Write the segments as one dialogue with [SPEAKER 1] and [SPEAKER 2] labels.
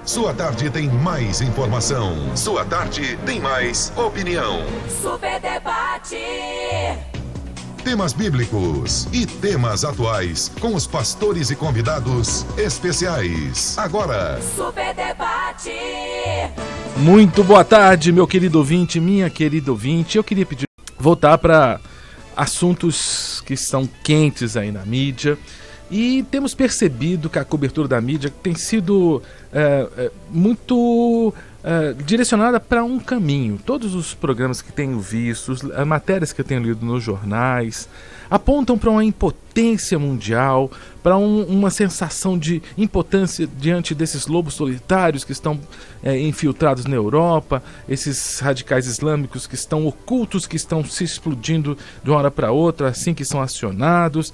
[SPEAKER 1] Sua tarde tem mais informação. Sua tarde tem mais opinião.
[SPEAKER 2] Super Debate.
[SPEAKER 1] Temas bíblicos e temas atuais com os pastores e convidados especiais. Agora,
[SPEAKER 2] Super Debate.
[SPEAKER 3] Muito boa tarde, meu querido ouvinte, minha querida ouvinte. Eu queria voltar para assuntos que estão quentes aí na mídia. E temos percebido que a cobertura da mídia tem sido muito direcionada para um caminho. Todos os programas que tenho visto, as matérias que eu tenho lido nos jornais, apontam para uma impotência mundial, para uma sensação de impotência diante desses lobos solitários que estão infiltrados na Europa, esses radicais islâmicos que estão ocultos, que estão se explodindo de uma hora para outra, assim que são acionados,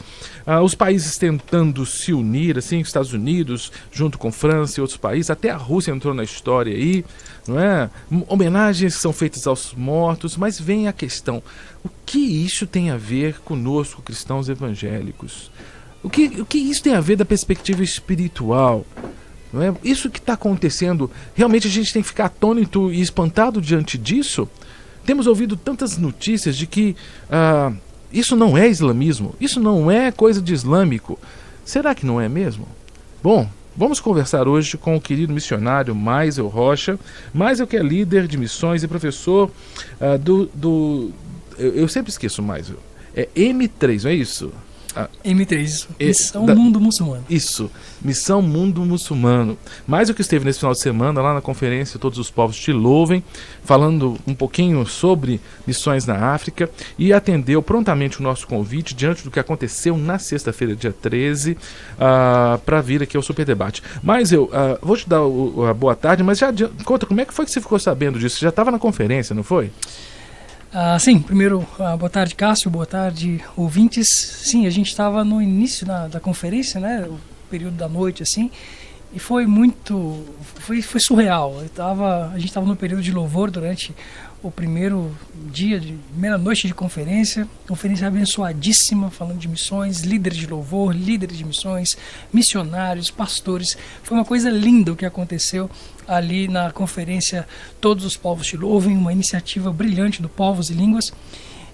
[SPEAKER 3] os países tentando se unir, assim, os Estados Unidos, junto com França e outros países, até a Rússia entrou na história aí, não é? Homenagens que são feitas aos mortos, mas vem a questão, o que isso tem a ver conosco, cristãos evangélicos? O que isso tem a ver da perspectiva espiritual? Não é? Isso que está acontecendo, realmente a gente tem que ficar atônito e espantado diante disso? Temos ouvido tantas notícias de que isso não é islamismo, isso não é coisa de islâmico. Será que não é mesmo? Bom, vamos conversar hoje com o querido missionário Maisel Rocha. Maisel, que é líder de missões e professor eu sempre esqueço Maisel. É M3, não é isso?
[SPEAKER 4] M3, Missão Mundo Muçulmano.
[SPEAKER 3] Isso, Missão Mundo Muçulmano. Mais o que esteve nesse final de semana lá na conferência Todos os Povos Te Louvem, falando um pouquinho sobre missões na África, e atendeu prontamente o nosso convite diante do que aconteceu na sexta-feira, dia 13, para vir aqui ao Super Debate. Mas eu vou te dar a boa tarde, mas já conta, como é que foi que você ficou sabendo disso? Você já estava na conferência, não foi?
[SPEAKER 4] Sim, primeiro, boa tarde, Cássio, boa tarde, ouvintes. Sim, a gente estava no início da conferência, né, o período da noite, assim, e foi foi surreal. A gente estava no período de louvor durante o primeiro dia, primeira noite de conferência abençoadíssima, falando de missões, líderes de louvor, líderes de missões, missionários, pastores. Foi uma coisa linda o que aconteceu ali na conferência Todos os Povos Te Louvem, uma iniciativa brilhante do Povos e Línguas.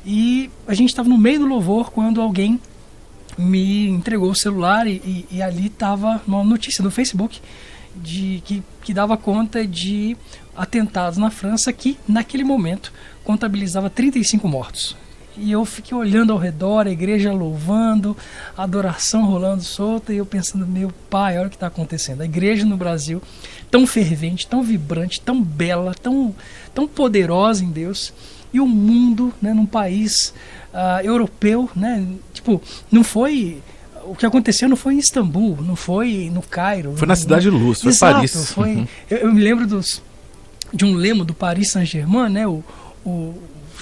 [SPEAKER 4] E a gente estava no meio do louvor quando alguém me entregou o celular e ali estava uma notícia do Facebook que dava conta de atentados na França que, naquele momento, contabilizava 35 mortos. E eu fiquei olhando ao redor, a igreja louvando, a adoração rolando solta, e eu pensando, meu pai, olha o que está acontecendo. A igreja no Brasil, tão fervente, tão vibrante, tão bela, tão poderosa em Deus, e o mundo, né, num país europeu, né, tipo, não foi... O que aconteceu não foi em Istambul, não foi no Cairo.
[SPEAKER 3] Foi na Cidade de Luz, foi
[SPEAKER 4] Exato,
[SPEAKER 3] Paris.
[SPEAKER 4] Foi, eu me lembro de um lema do Paris Saint-Germain, né, o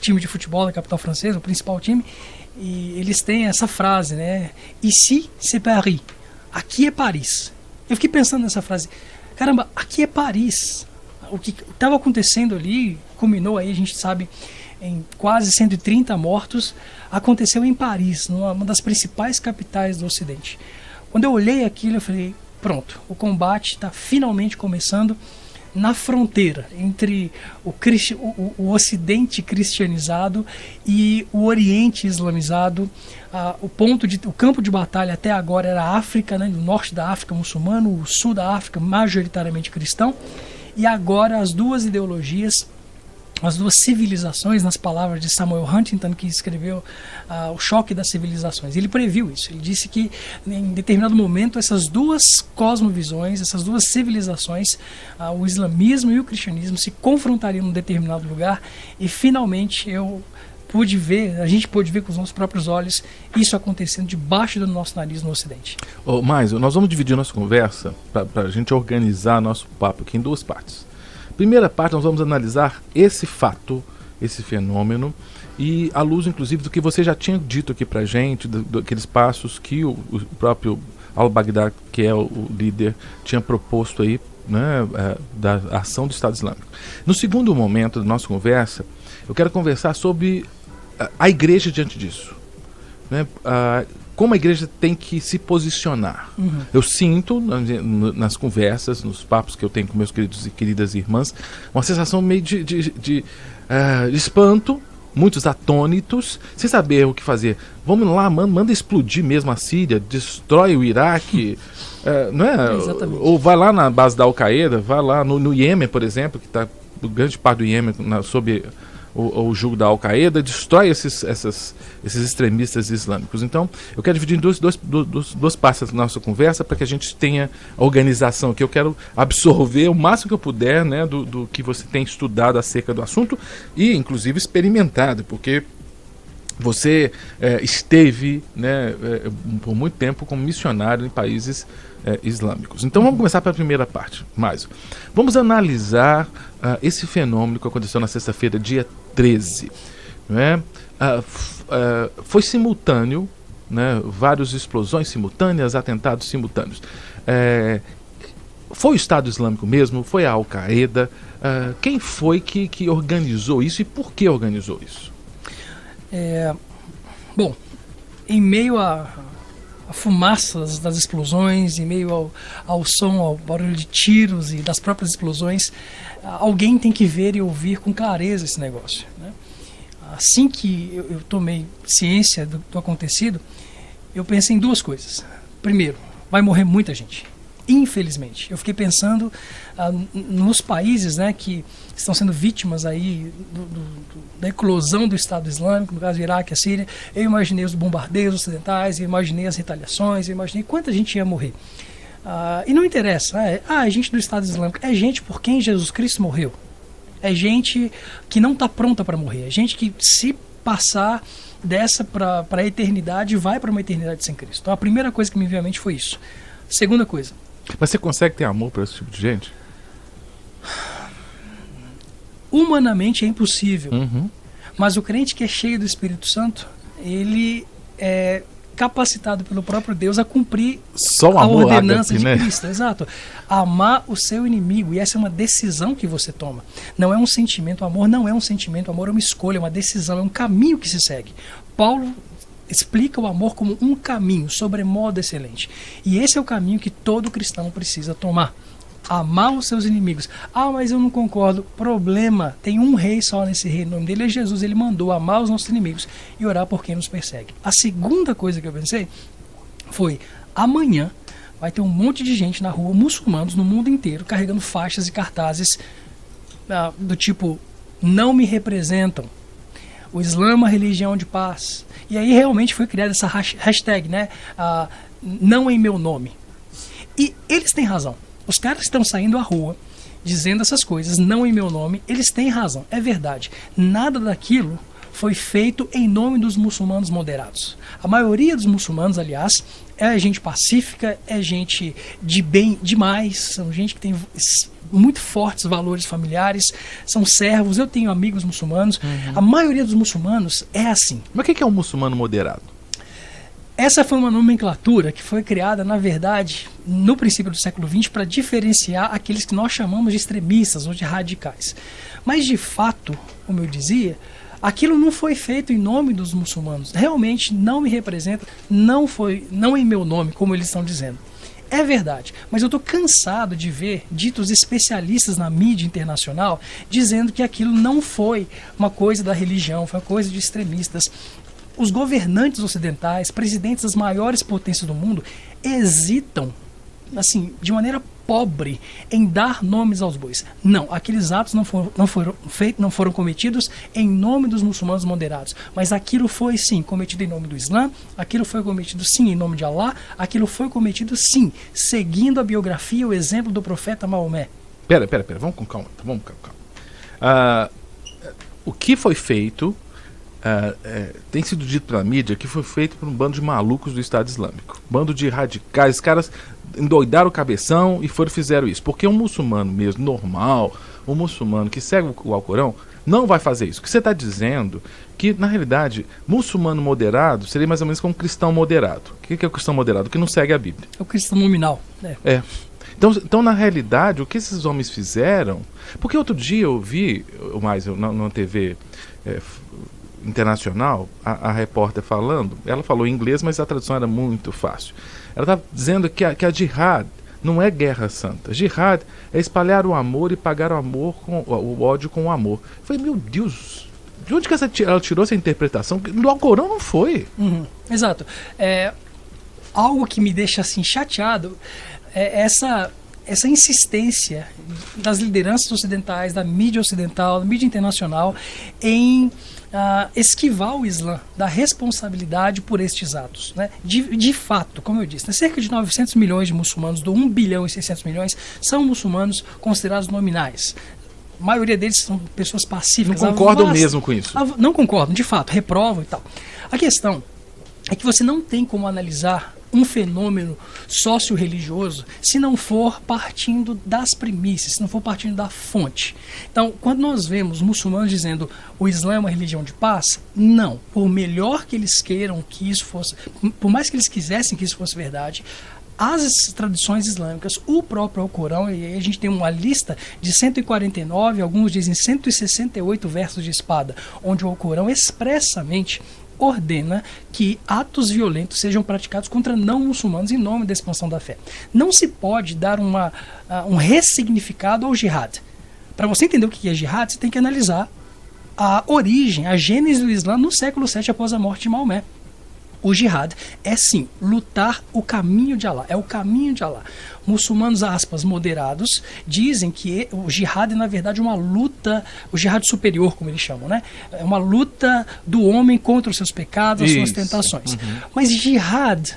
[SPEAKER 4] time de futebol da capital francesa, o principal time, e eles têm essa frase, né? Ici, c'est Paris. Aqui é Paris. Eu fiquei pensando nessa frase. Caramba, aqui é Paris. O que estava acontecendo ali, culminou aí, a gente sabe, em quase 130 mortos, aconteceu em Paris, uma das principais capitais do Ocidente. Quando eu olhei aquilo, eu falei, pronto, o combate está finalmente começando na fronteira entre o Ocidente cristianizado e o Oriente islamizado. O campo de batalha até agora era a África, né, o norte da África muçulmano, o sul da África majoritariamente cristão, e agora as duas ideologias, as duas civilizações, nas palavras de Samuel Huntington, que escreveu O Choque das Civilizações. Ele previu isso. Ele disse que, em determinado momento, essas duas cosmovisões, essas duas civilizações, o islamismo e o cristianismo, se confrontariam num determinado lugar, e finalmente a gente pôde ver com os nossos próprios olhos isso acontecendo debaixo do nosso nariz no Ocidente.
[SPEAKER 3] Mas nós vamos dividir nossa conversa para a gente organizar nosso papo aqui em duas partes. Primeira parte, nós vamos analisar esse fato, esse fenômeno, e à luz, inclusive, do que você já tinha dito aqui pra gente, daqueles passos que o próprio al-Baghdadi, que é o líder, tinha proposto aí, né, da ação do Estado Islâmico. No segundo momento da nossa conversa, eu quero conversar sobre a igreja diante disso, né? como a igreja tem que se posicionar. Eu sinto nas conversas, nos papos que eu tenho com meus queridos e queridas irmãs, uma sensação meio de espanto, muitos atônitos, sem saber o que fazer. Vamos lá, manda explodir mesmo a Síria, destrói o Iraque, não é?
[SPEAKER 4] Exatamente.
[SPEAKER 3] Ou vai lá na base da Al-Qaeda, vai lá no Iêmen, por exemplo, que está grande parte do Iêmen sob o jugo da Al-Qaeda, destrói esses extremistas islâmicos. Então, eu quero dividir em duas partes da nossa conversa para que a gente tenha a organização aqui. Eu quero absorver o máximo que eu puder, né, do que você tem estudado acerca do assunto e, inclusive, experimentado, porque você esteve, né, por muito tempo como missionário em países islâmicos. Então vamos começar pela primeira parte. Vamos analisar esse fenômeno que aconteceu na sexta-feira, dia 13. Né? Foi simultâneo, né, várias explosões simultâneas, atentados simultâneos. Foi o Estado Islâmico mesmo? Foi a Al-Qaeda? Quem foi que organizou isso e por que organizou isso?
[SPEAKER 4] Bom, em meio a fumaça das explosões, em meio ao som, ao barulho de tiros e das próprias explosões, alguém tem que ver e ouvir com clareza esse negócio, né? Assim que eu tomei ciência do acontecido, eu pensei em duas coisas. Primeiro, vai morrer muita gente. Infelizmente, eu fiquei pensando nos países, né, que estão sendo vítimas aí da eclosão do Estado Islâmico, no caso do Iraque e a Síria. Eu imaginei os bombardeios ocidentais, eu imaginei as retaliações, eu imaginei quanta gente ia morrer. E não interessa, é gente do Estado Islâmico, é gente por quem Jesus Cristo morreu. É gente que não está pronta para morrer, é gente que, se passar dessa para a eternidade, vai para uma eternidade sem Cristo. Então a primeira coisa que me veio à mente foi isso. Segunda coisa.
[SPEAKER 3] Mas você consegue ter amor por esse tipo de gente?
[SPEAKER 4] Humanamente é impossível. Mas o crente que é cheio do Espírito Santo, ele é capacitado pelo próprio Deus a cumprir
[SPEAKER 3] só o
[SPEAKER 4] a
[SPEAKER 3] amor
[SPEAKER 4] ordenança
[SPEAKER 3] ágape,
[SPEAKER 4] de
[SPEAKER 3] né?
[SPEAKER 4] Cristo. Exato. Amar o seu inimigo. E essa é uma decisão que você toma. Não é um sentimento. O amor não é um sentimento. O amor é uma escolha, é uma decisão, é um caminho que se segue. Paulo explica o amor como um caminho sobremodo excelente. E esse é o caminho que todo cristão precisa tomar. Amar os seus inimigos. Mas eu não concordo. Problema. Tem um rei só nesse reino. O nome dele é Jesus. Ele mandou amar os nossos inimigos e orar por quem nos persegue. A segunda coisa que eu pensei foi: amanhã vai ter um monte de gente na rua, muçulmanos no mundo inteiro, carregando faixas e cartazes do tipo: não me representam. O Islã é uma religião de paz. E aí realmente foi criada essa hashtag, né? Não em meu nome. E eles têm razão. Os caras que estão saindo à rua dizendo essas coisas, não em meu nome, eles têm razão. É verdade. Nada daquilo foi feito em nome dos muçulmanos moderados. A maioria dos muçulmanos, aliás, é gente pacífica, é gente de bem demais, são gente que tem muito fortes valores familiares, são servos. Eu tenho amigos muçulmanos. A maioria dos muçulmanos é assim.
[SPEAKER 3] Mas o que é um muçulmano moderado?
[SPEAKER 4] Essa foi uma nomenclatura que foi criada, na verdade, no princípio do século XX, para diferenciar aqueles que nós chamamos de extremistas ou de radicais. Mas, de fato, como eu dizia, aquilo não foi feito em nome dos muçulmanos. Realmente não me representa, não em meu nome, como eles estão dizendo. É verdade, mas eu estou cansado de ver ditos especialistas na mídia internacional dizendo que aquilo não foi uma coisa da religião, foi uma coisa de extremistas. Os governantes ocidentais, presidentes das maiores potências do mundo, hesitam, assim, de maneira pobre, em dar nomes aos bois. Não, aqueles atos não foram cometidos em nome dos muçulmanos moderados, mas aquilo foi sim cometido em nome do Islã, aquilo foi cometido sim em nome de Allah, aquilo foi cometido sim seguindo a biografia, o exemplo do profeta Maomé.
[SPEAKER 3] Pera, vamos com calma. O que foi feito tem sido dito pela mídia que foi feito por um bando de malucos do Estado Islâmico, bando de radicais. Os caras endoidaram o cabeção e fizeram isso, porque um muçulmano mesmo, normal, um muçulmano que segue o Alcorão, não vai fazer isso. O que você está dizendo que, na realidade, muçulmano moderado seria mais ou menos como um cristão moderado. O que é o cristão moderado? Que não segue a Bíblia.
[SPEAKER 4] É o cristão nominal, né?
[SPEAKER 3] Então, na realidade, o que esses homens fizeram... Porque outro dia eu vi, na TV internacional, a repórter falando, ela falou em inglês, mas a tradução era muito fácil. Ela estava dizendo que a jihad não é guerra santa. Jihad é espalhar o amor e pagar o ódio com o amor. Eu falei, meu Deus, de onde que ela tirou essa interpretação? No Alcorão não foi.
[SPEAKER 4] Exato. Algo que me deixa assim chateado é essa insistência das lideranças ocidentais, da mídia ocidental, da mídia internacional, em esquivar o Islã da responsabilidade por estes atos, né? De fato, como eu disse, né? Cerca de 900 milhões de muçulmanos, do 1 bilhão e 600 milhões, são muçulmanos considerados nominais. A maioria deles são pessoas pacíficas.
[SPEAKER 3] Não concordam mesmo com isso.
[SPEAKER 4] Não concordam, de fato, reprovam e tal. A questão é que você não tem como analisar um fenômeno socio-religioso se não for partindo das premissas, se não for partindo da fonte. Então, quando nós vemos muçulmanos dizendo o Islã é uma religião de paz, não. Por melhor que eles queiram que isso fosse, por mais que eles quisessem que isso fosse verdade, as tradições islâmicas, o próprio Alcorão, e aí a gente tem uma lista de 149, alguns dizem 168 versos de espada, onde o Alcorão expressamente ordena que atos violentos sejam praticados contra não muçulmanos em nome da expansão da fé. Não se pode dar um ressignificado ao jihad. Para você entender o que é jihad, você tem que analisar a origem, a gênese do Islã no século VII após a morte de Maomé. O jihad é sim lutar o caminho de Alá, é o caminho de Alá. Muçulmanos, aspas, moderados, dizem que o jihad é na verdade uma luta, o jihad superior, como eles chamam, né? É uma luta do homem contra os seus pecados, as suas tentações. Mas jihad,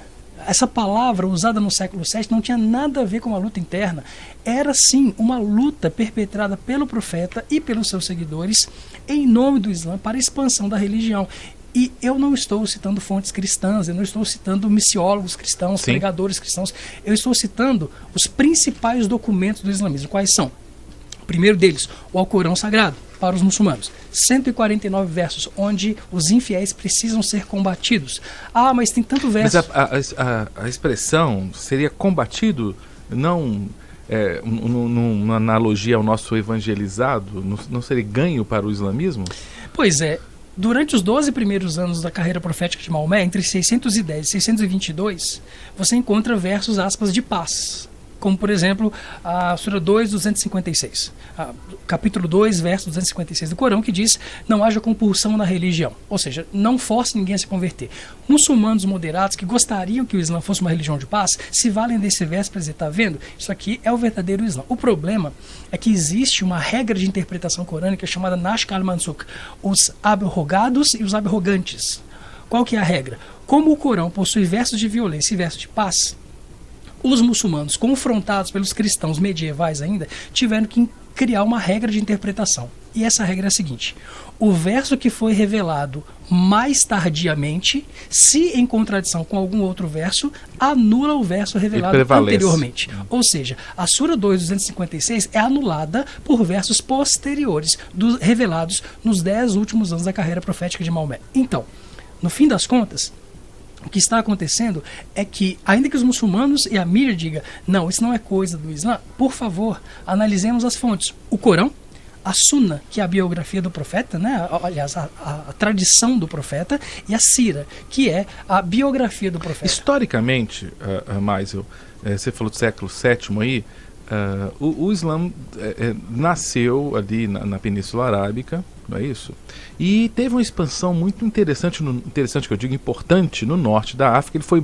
[SPEAKER 4] essa palavra usada no século VII não tinha nada a ver com uma luta interna. Era sim uma luta perpetrada pelo profeta e pelos seus seguidores em nome do Islã para a expansão da religião. E eu não estou citando fontes cristãs, eu não estou citando missiólogos cristãos, pregadores cristãos, eu estou citando os principais documentos do islamismo. Quais são? O primeiro deles, o Alcorão Sagrado, para os muçulmanos. 149 versos, onde os infiéis precisam ser combatidos. Ah, mas tem tanto verso...
[SPEAKER 3] Mas a expressão seria combatido, não... numa analogia ao nosso evangelizado, não seria ganho para o islamismo?
[SPEAKER 4] Pois é. Durante os 12 primeiros anos da carreira profética de Maomé, entre 610 e 622, você encontra versos, aspas, de paz. Como, por exemplo, a Sura 2, 256. Capítulo 2, verso 256 do Corão, que diz: não haja compulsão na religião. Ou seja, não force ninguém a se converter. Muçulmanos moderados que gostariam que o Islã fosse uma religião de paz, se valem desse verso para dizer, está vendo? Isso aqui é o verdadeiro Islã. O problema é que existe uma regra de interpretação corânica chamada Naskh al-Mansukh, os abrogados e os abrogantes. Qual que é a regra? Como o Corão possui versos de violência e versos de paz, os muçulmanos, confrontados pelos cristãos medievais ainda, tiveram que criar uma regra de interpretação. E essa regra é a seguinte: o verso que foi revelado mais tardiamente, se em contradição com algum outro verso, anula o verso revelado anteriormente. Ou seja, a Sura 2, 256 é anulada por versos posteriores, revelados nos 10 últimos anos da carreira profética de Maomé. Então, no fim das contas, o que está acontecendo é que, ainda que os muçulmanos e a mídia digam, não, isso não é coisa do Islã, por favor, analisemos as fontes. O Corão, a Sunna, que é a biografia do profeta, né? Aliás, a tradição do profeta, e a Sira, que é a biografia do profeta.
[SPEAKER 3] Historicamente, Maisel, você falou do século VII aí, o Islã nasceu ali na Península Arábica, não é isso? E teve uma expansão muito interessante, que eu digo importante, no norte da África. Ele foi,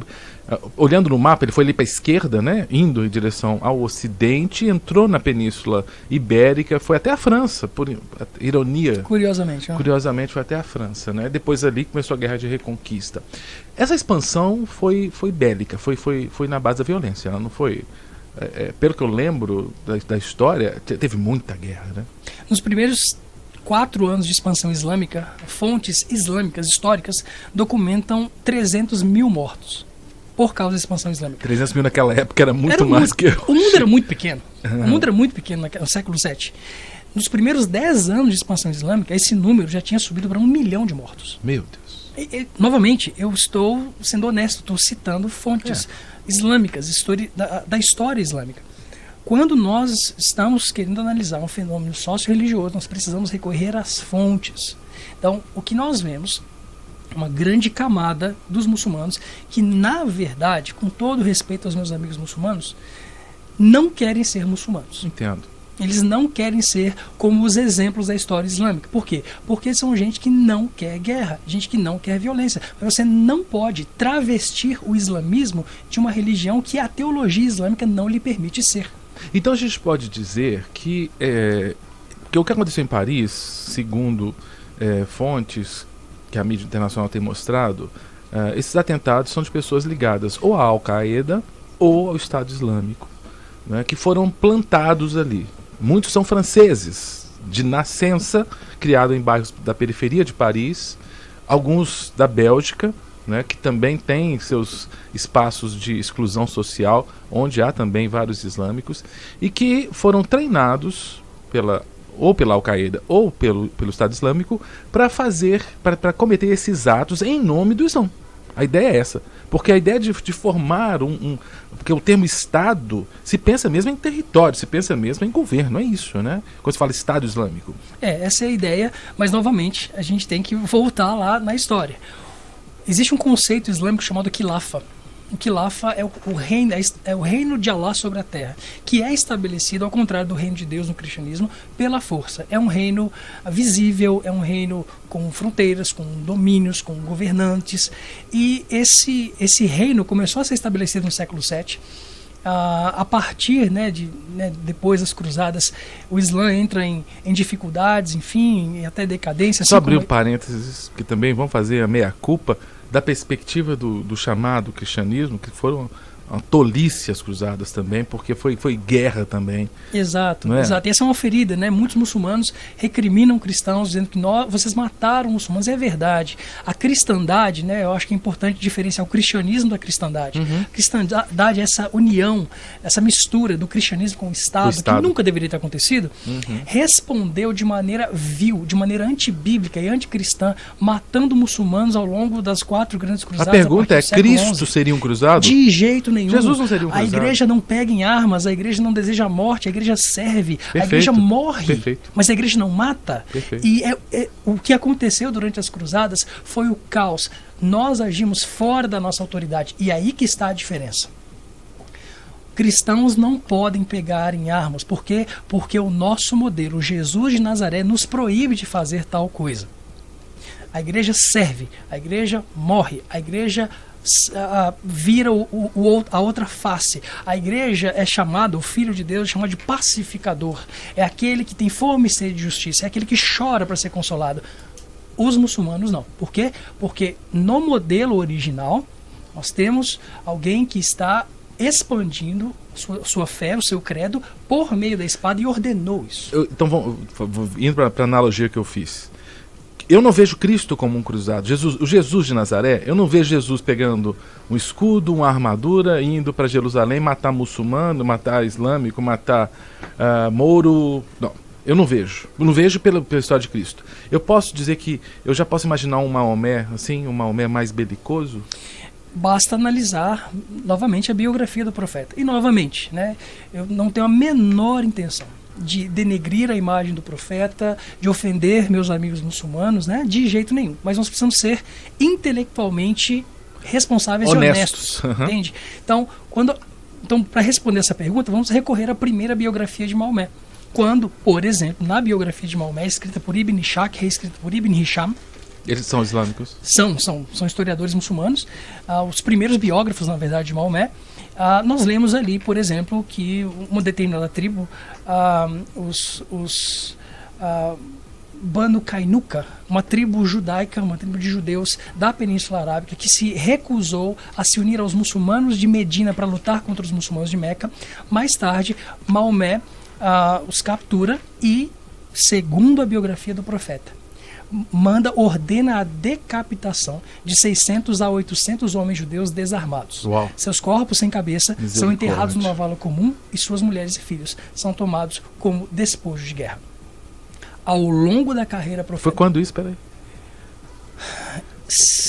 [SPEAKER 3] olhando no mapa, ele foi ali para a esquerda, né, indo em direção ao ocidente, entrou na Península Ibérica, foi até a França, por ironia. Curiosamente foi até a França, né? Depois ali começou a Guerra de Reconquista. Essa expansão foi bélica, foi na base da violência, ela não foi... pelo que eu lembro da história, teve muita guerra, né?
[SPEAKER 4] Nos primeiros 4 anos de expansão islâmica, fontes islâmicas históricas documentam 300 mil mortos por causa da expansão islâmica.
[SPEAKER 3] 300 mil naquela época era muito mais que...
[SPEAKER 4] O mundo era muito pequeno. O mundo era muito pequeno no século VII. Nos primeiros 10 anos de expansão islâmica, esse número já tinha subido para 1 milhão de mortos.
[SPEAKER 3] Meu Deus.
[SPEAKER 4] Novamente, eu estou sendo honesto, estou citando fontes islâmicas, da história islâmica. quando nós estamos querendo analisar um fenômeno socio-religioso, nós precisamos recorrer às fontes. Então, o que nós vemos, uma grande camada dos muçulmanos que, na verdade, com todo respeito aos meus amigos muçulmanos, não querem ser muçulmanos.
[SPEAKER 3] Entendo.
[SPEAKER 4] Eles não querem ser como os exemplos da história islâmica. Por quê? Porque são gente que não quer guerra, gente que não quer violência. Mas você não pode travestir o islamismo de uma religião que a teologia islâmica não lhe permite ser.
[SPEAKER 3] Então a gente pode dizer que o que aconteceu em Paris, segundo fontes que a mídia internacional tem mostrado, esses atentados são de pessoas ligadas ou à Al-Qaeda ou ao Estado Islâmico, né, que foram plantados ali. Muitos são franceses, de nascença, criados em bairros da periferia de Paris, alguns da Bélgica, né, que também têm seus espaços de exclusão social, onde há também vários islâmicos, e que foram treinados pela Al-Qaeda ou pelo Estado Islâmico para cometer esses atos em nome do Islã. A ideia é essa. Porque a ideia de formar porque o termo Estado se pensa mesmo em território, se pensa mesmo em governo, é isso, né? Quando se fala Estado Islâmico.
[SPEAKER 4] Essa é a ideia, mas novamente a gente tem que voltar lá na história. Existe um conceito islâmico chamado Khilafa. O Khilafa é o reino de Allah sobre a terra, que é estabelecido, ao contrário do reino de Deus no cristianismo, pela força. É um reino visível, é um reino com fronteiras, com domínios, com governantes. E esse reino começou a ser estabelecido no século VII. A partir depois das cruzadas, o Islã entra em dificuldades, enfim, até decadência.
[SPEAKER 3] Só abrir um parênteses, que também vão fazer a meia-culpa da perspectiva do chamado cristianismo, que foram uma tolice as cruzadas também, porque foi guerra também.
[SPEAKER 4] Exato. E essa é uma ferida, né? Muitos muçulmanos recriminam cristãos, dizendo que vocês mataram muçulmanos. É verdade. A cristandade, né? Eu acho que é importante diferenciar o cristianismo da cristandade. A cristandade é essa união, essa mistura do cristianismo com o Estado, que nunca deveria ter acontecido, respondeu de maneira vil, de maneira antibíblica e anticristã, matando muçulmanos ao longo das 4 grandes cruzadas.
[SPEAKER 3] A pergunta é, Cristo seria um cruzado?
[SPEAKER 4] De jeito nenhum.
[SPEAKER 3] Jesus não seria um cruzado?
[SPEAKER 4] A igreja não pega em armas, a igreja não deseja a morte, a igreja serve, perfeito, a igreja morre, perfeito, mas a igreja não mata. Perfeito. E o que aconteceu durante as cruzadas foi o caos. Nós agimos fora da nossa autoridade, e aí que está a diferença. Cristãos não podem pegar em armas. Por quê? Porque o nosso modelo, Jesus de Nazaré, nos proíbe de fazer tal coisa. A igreja serve, a igreja morre, a igreja vira a outra face. A igreja é chamada, o Filho de Deus é chamado de pacificador. É aquele que tem fome e sede de justiça, é aquele que chora para ser consolado. Os muçulmanos não. Por quê? Porque no modelo original nós temos alguém que está expandindo sua fé, o seu credo, por meio da espada, e ordenou isso.
[SPEAKER 3] Então, indo para a analogia que eu fiz. Eu não vejo Cristo como um cruzado. O Jesus de Nazaré, eu não vejo Jesus pegando um escudo, uma armadura, indo para Jerusalém matar muçulmano, matar islâmico, matar mouro. Não, eu não vejo. Eu não vejo pela história de Cristo. Eu posso dizer que eu já posso imaginar um Maomé, assim, um Maomé mais belicoso?
[SPEAKER 4] Basta analisar novamente a biografia do profeta. E novamente, né, eu não tenho a menor intenção de denegrir a imagem do profeta, de ofender meus amigos muçulmanos, né? De jeito nenhum. Mas nós precisamos ser intelectualmente responsáveis e honestos. Entende? Então, para responder essa pergunta, vamos recorrer à primeira biografia de Maomé. Quando, por exemplo, na biografia de Maomé, escrita por Ibn Ishaq, reescrita por Ibn Hisham,
[SPEAKER 3] eles são islâmicos?
[SPEAKER 4] São historiadores muçulmanos, os primeiros biógrafos, na verdade, de Maomé. Nós lemos ali, por exemplo, que uma determinada tribo, os Banu Kainuka, uma tribo judaica, uma tribo de judeus da Península Arábica, que se recusou a se unir aos muçulmanos de Medina para lutar contra os muçulmanos de Meca. Mais tarde, Maomé os captura e, segundo a biografia do profeta, ordena a decapitação de 600 a 800 homens judeus desarmados.
[SPEAKER 3] Uau.
[SPEAKER 4] Seus corpos sem cabeça são enterrados numa vala comum e suas mulheres e filhos são tomados como despojo de guerra. Ao longo da carreira profética...
[SPEAKER 3] Foi quando isso? Peraí.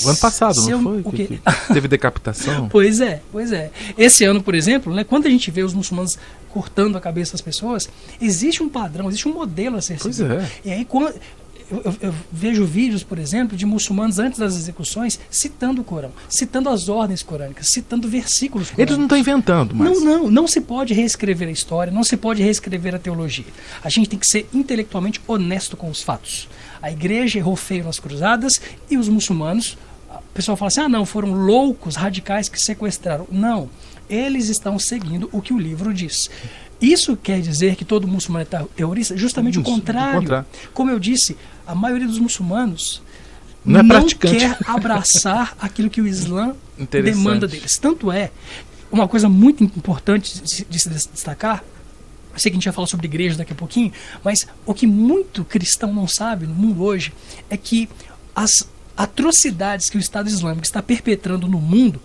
[SPEAKER 3] O ano passado,
[SPEAKER 4] Se
[SPEAKER 3] não
[SPEAKER 4] eu-
[SPEAKER 3] foi?
[SPEAKER 4] o quê?
[SPEAKER 3] Que teve decapitação?
[SPEAKER 4] Pois é, pois é. Esse ano, por exemplo, né, quando a gente vê os muçulmanos cortando a cabeça das pessoas, existe um padrão, existe um modelo a ser
[SPEAKER 3] Pois
[SPEAKER 4] seguido.
[SPEAKER 3] é.
[SPEAKER 4] E aí, quando eu vejo vídeos, por exemplo, de muçulmanos antes das execuções citando o Corão, citando as ordens corânicas, citando versículos corânicos.
[SPEAKER 3] Eles não estão inventando, mas...
[SPEAKER 4] Não se pode reescrever a história, não se pode reescrever a teologia. A gente tem que ser intelectualmente honesto com os fatos. A igreja errou feio nas cruzadas e os muçulmanos, o pessoal fala assim, não, foram loucos, radicais que sequestraram. Não, eles estão seguindo o que o livro diz. Isso quer dizer que todo muçulmano é terrorista? Justamente o
[SPEAKER 3] Isso,
[SPEAKER 4] contrário.
[SPEAKER 3] o contrário.
[SPEAKER 4] Como eu disse, a maioria dos muçulmanos
[SPEAKER 3] Não é praticante.
[SPEAKER 4] quer abraçar aquilo que o Islã
[SPEAKER 3] Interessante.
[SPEAKER 4] demanda deles. Tanto é, uma coisa muito importante de se destacar, eu sei que a gente vai falar sobre igreja daqui a pouquinho, mas o que muito cristão não sabe no mundo hoje é que as atrocidades que o Estado Islâmico está perpetrando no mundo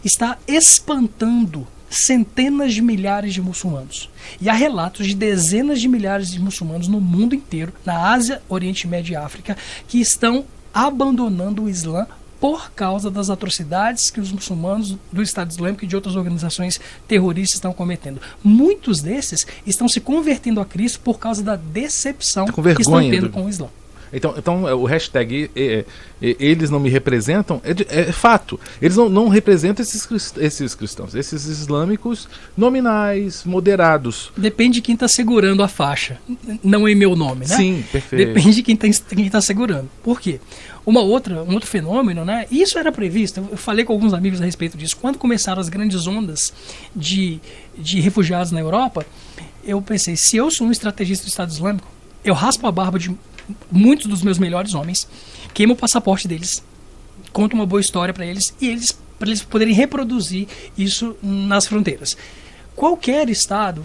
[SPEAKER 4] está espantando centenas de milhares de muçulmanos. E há relatos de dezenas de milhares de muçulmanos no mundo inteiro, na Ásia, Oriente Médio e África, que estão abandonando o Islã por causa das atrocidades que os muçulmanos do Estado Islâmico e de outras organizações terroristas estão cometendo. Muitos desses estão se convertendo a Cristo por causa da decepção
[SPEAKER 3] Com
[SPEAKER 4] que estão
[SPEAKER 3] vergonha
[SPEAKER 4] tendo
[SPEAKER 3] do-
[SPEAKER 4] com o Islã.
[SPEAKER 3] Então o hashtag eles não me representam é fato. Eles não representam esses cristãos, esses islâmicos nominais, moderados.
[SPEAKER 4] Depende de quem está segurando a faixa, não em meu nome, né?
[SPEAKER 3] Sim, perfeito.
[SPEAKER 4] Depende de quem tá segurando. Por quê? Um outro fenômeno, né? Isso era previsto. Eu falei com alguns amigos a respeito disso. Quando começaram as grandes ondas de refugiados na Europa, eu pensei, se eu sou um estrategista do Estado Islâmico, eu raspo a barba de muitos dos meus melhores homens, queimo o passaporte deles, conto uma boa história para eles para eles poderem reproduzir isso nas fronteiras. Qualquer Estado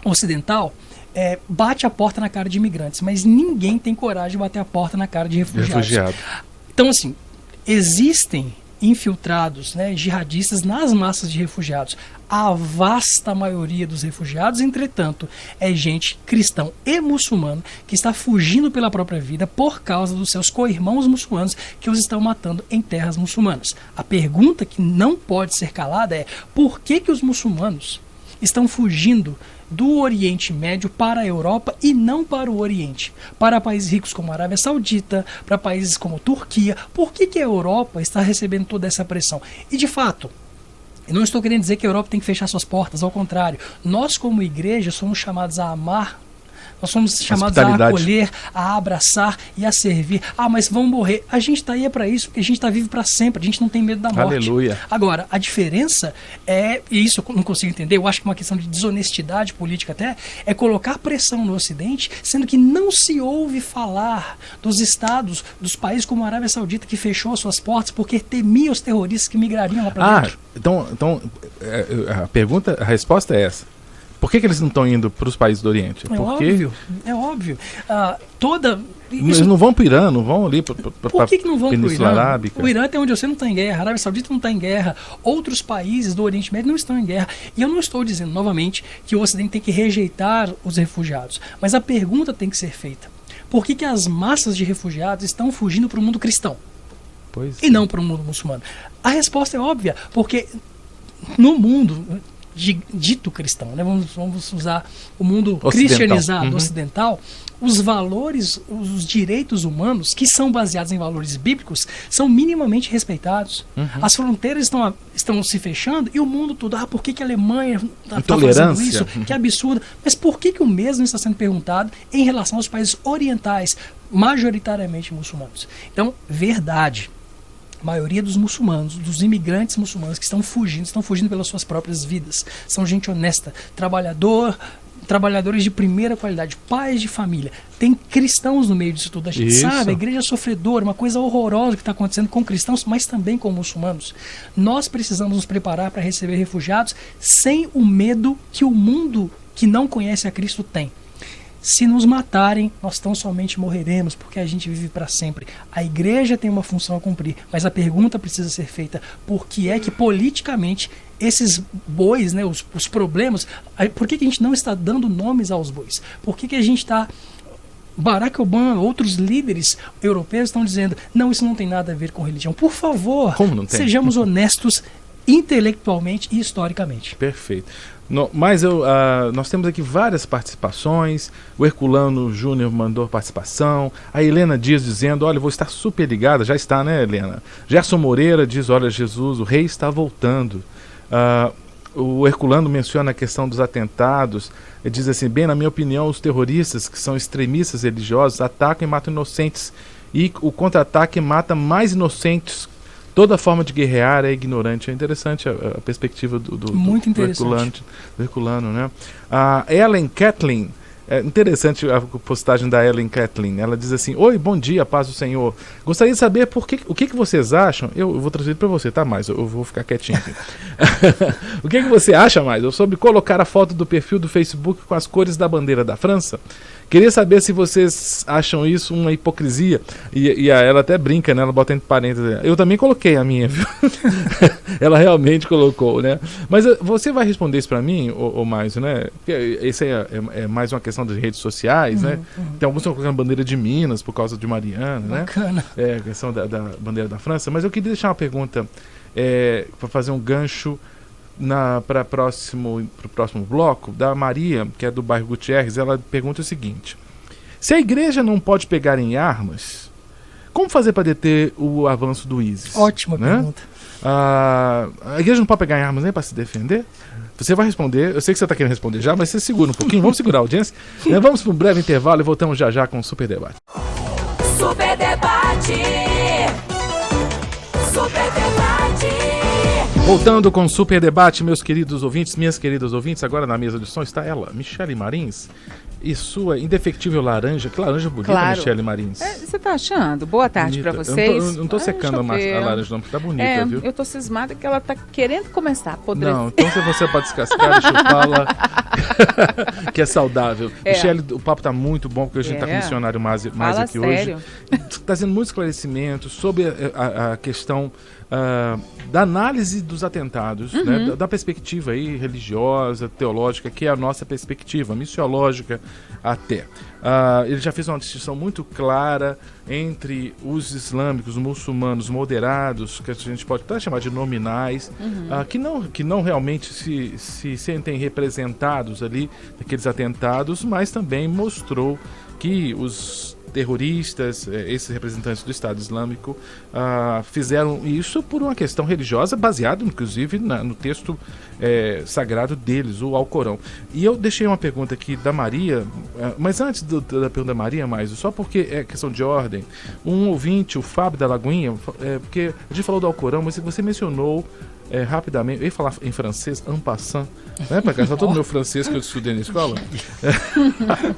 [SPEAKER 4] ocidental bate a porta na cara de imigrantes, mas ninguém tem coragem de bater a porta na cara de refugiados. Então, assim, existem infiltrados, né, jihadistas nas massas de refugiados. A vasta maioria dos refugiados, entretanto, é gente cristão e muçulmano que está fugindo pela própria vida por causa dos seus co-irmãos muçulmanos que os estão matando em terras muçulmanas. A pergunta que não pode ser calada é: por que os muçulmanos estão fugindo do Oriente Médio para a Europa e não para o Oriente? Para países ricos como a Arábia Saudita, para países como Turquia. Por que a Europa está recebendo toda essa pressão? E de fato, eu não estou querendo dizer que a Europa tem que fechar suas portas, ao contrário. Nós como igreja somos chamados a amar, nós somos chamados a acolher, a abraçar e a servir. Mas vamos morrer. A gente está aí para isso, porque a gente está vivo para sempre, a gente não tem medo da morte.
[SPEAKER 3] Aleluia.
[SPEAKER 4] Agora, a diferença e isso eu não consigo entender, eu acho que é uma questão de desonestidade política até, é colocar pressão no Ocidente, sendo que não se ouve falar dos estados, dos países como a Arábia Saudita, que fechou as suas portas porque temia os terroristas que migrariam lá para dentro.
[SPEAKER 3] Então a resposta é essa. Por que eles não estão indo para os países do Oriente?
[SPEAKER 4] É óbvio.
[SPEAKER 3] Eles não vão para o Irã, não vão ali para
[SPEAKER 4] Por que não vão para o
[SPEAKER 3] Península
[SPEAKER 4] Irã?
[SPEAKER 3] Arábica?
[SPEAKER 4] O Irã até onde eu sei não está em guerra, a Arábia Saudita não está em guerra, outros países do Oriente Médio não estão em guerra. E eu não estou dizendo, novamente, que o Ocidente tem que rejeitar os refugiados, mas a pergunta tem que ser feita: por que as massas de refugiados estão fugindo para o mundo cristão e não para o mundo muçulmano? A resposta é óbvia, porque no mundo dito cristão, né? Vamos usar o mundo cristianizado, ocidental, os valores, os direitos humanos, que são baseados em valores bíblicos, são minimamente respeitados. As fronteiras estão se fechando e o mundo todo, por que a Alemanha está fazendo isso? Que absurdo. Mas por que o mesmo está sendo perguntado em relação aos países orientais, majoritariamente muçulmanos? Então, verdade. A maioria dos muçulmanos, dos imigrantes muçulmanos que estão fugindo pelas suas próprias vidas. São gente honesta, trabalhadores de primeira qualidade, pais de família. Tem cristãos no meio disso tudo. A gente sabe, a igreja é sofredora, uma coisa horrorosa que está acontecendo com cristãos, mas também com muçulmanos. Nós precisamos nos preparar para receber refugiados sem o medo que o mundo que não conhece a Cristo tem. Se nos matarem, nós tão somente morreremos, porque a gente vive para sempre. A igreja tem uma função a cumprir, mas a pergunta precisa ser feita: por que é que politicamente esses bois, né, os problemas, por que a gente não está dando nomes aos bois? Por que a gente está Barack Obama, outros líderes europeus estão dizendo, não, isso não tem nada a ver com religião. Por favor,
[SPEAKER 3] Como não tem?
[SPEAKER 4] sejamos honestos intelectualmente e historicamente.
[SPEAKER 3] Perfeito. Mas nós temos aqui várias participações. O Herculano Júnior mandou participação. A Helena Dias dizendo, olha, vou estar super ligada. Já está, né, Helena? Gerson Moreira diz, olha, Jesus, o rei está voltando. O Herculano menciona a questão dos atentados. Ele diz assim, bem, na minha opinião, os terroristas, que são extremistas religiosos, atacam e matam inocentes. E o contra-ataque mata mais inocentes. Toda forma de guerrear é ignorante. É interessante a perspectiva
[SPEAKER 4] Muito interessante.
[SPEAKER 3] do Herculano, né? A Ellen Kathleen, é interessante a postagem da Ellen Kathleen. Ela diz assim, oi, bom dia, paz do Senhor. Gostaria de saber o que vocês acham. Eu vou traduzir para você, tá, mais? Eu vou ficar quietinho aqui. O que você acha, mais? Sobre colocar a foto do perfil do Facebook com as cores da bandeira da França? Queria saber se vocês acham isso uma hipocrisia. E ela até brinca, né? Ela bota entre parênteses. Eu também coloquei a minha, viu? Ela realmente colocou, né? Mas você vai responder isso pra mim, ou mais, né? Porque esse é mais uma questão das redes sociais, né? Tem alguns que estão colocando bandeira de Minas por causa de Mariana, né?
[SPEAKER 4] Bacana.
[SPEAKER 3] A questão da bandeira da França. Mas eu queria deixar uma pergunta para fazer um gancho para o próximo bloco, da Maria, que é do bairro Gutierrez. Ela pergunta o seguinte: se a igreja não pode pegar em armas, como fazer para deter o avanço do ISIS?
[SPEAKER 4] Ótima pergunta.
[SPEAKER 3] A igreja não pode pegar em armas nem para se defender? Você vai responder, eu sei que você está querendo responder já, mas você segura um pouquinho, vamos segurar a audiência. Vamos para um breve intervalo e voltamos já com o Super Debate.
[SPEAKER 2] Super Debate. Super Debate.
[SPEAKER 3] Voltando com o Super Debate, meus queridos ouvintes, minhas queridas ouvintes, agora na mesa de som está ela, Michele Marins, e sua indefectível laranja. Que laranja bonita,
[SPEAKER 5] claro.
[SPEAKER 3] Michele Marins.
[SPEAKER 5] Você tá achando? Boa tarde para vocês.
[SPEAKER 3] Eu não tô secando a laranja não, porque tá bonita, viu?
[SPEAKER 5] Eu tô cismada que ela tá querendo começar a apodrecer.
[SPEAKER 3] Não, então você pode descascar e chupá-la, que é saudável. Michele, o papo tá muito bom, porque a gente tá com o missionário mais aqui
[SPEAKER 5] sério.
[SPEAKER 3] hoje. Trazendo muitos esclarecimentos sobre a questão da análise dos atentados, né, da perspectiva aí religiosa, teológica, que é a nossa perspectiva, missiológica até. Ele já fez uma distinção muito clara entre os islâmicos, os muçulmanos moderados, que a gente pode até chamar de nominais, que não realmente se sentem representados ali naqueles atentados, mas também mostrou que os terroristas, esses representantes do Estado Islâmico, fizeram isso por uma questão religiosa, baseado inclusive no texto sagrado deles, o Alcorão. E eu deixei uma pergunta aqui da Maria, mas antes da pergunta da Maria, só porque é questão de ordem, um ouvinte, o Fábio da Lagoinha, porque a gente falou do Alcorão, mas você mencionou rapidamente, eu ia falar em francês, en passant, né, para gastar todo o meu francês que eu estudei na escola.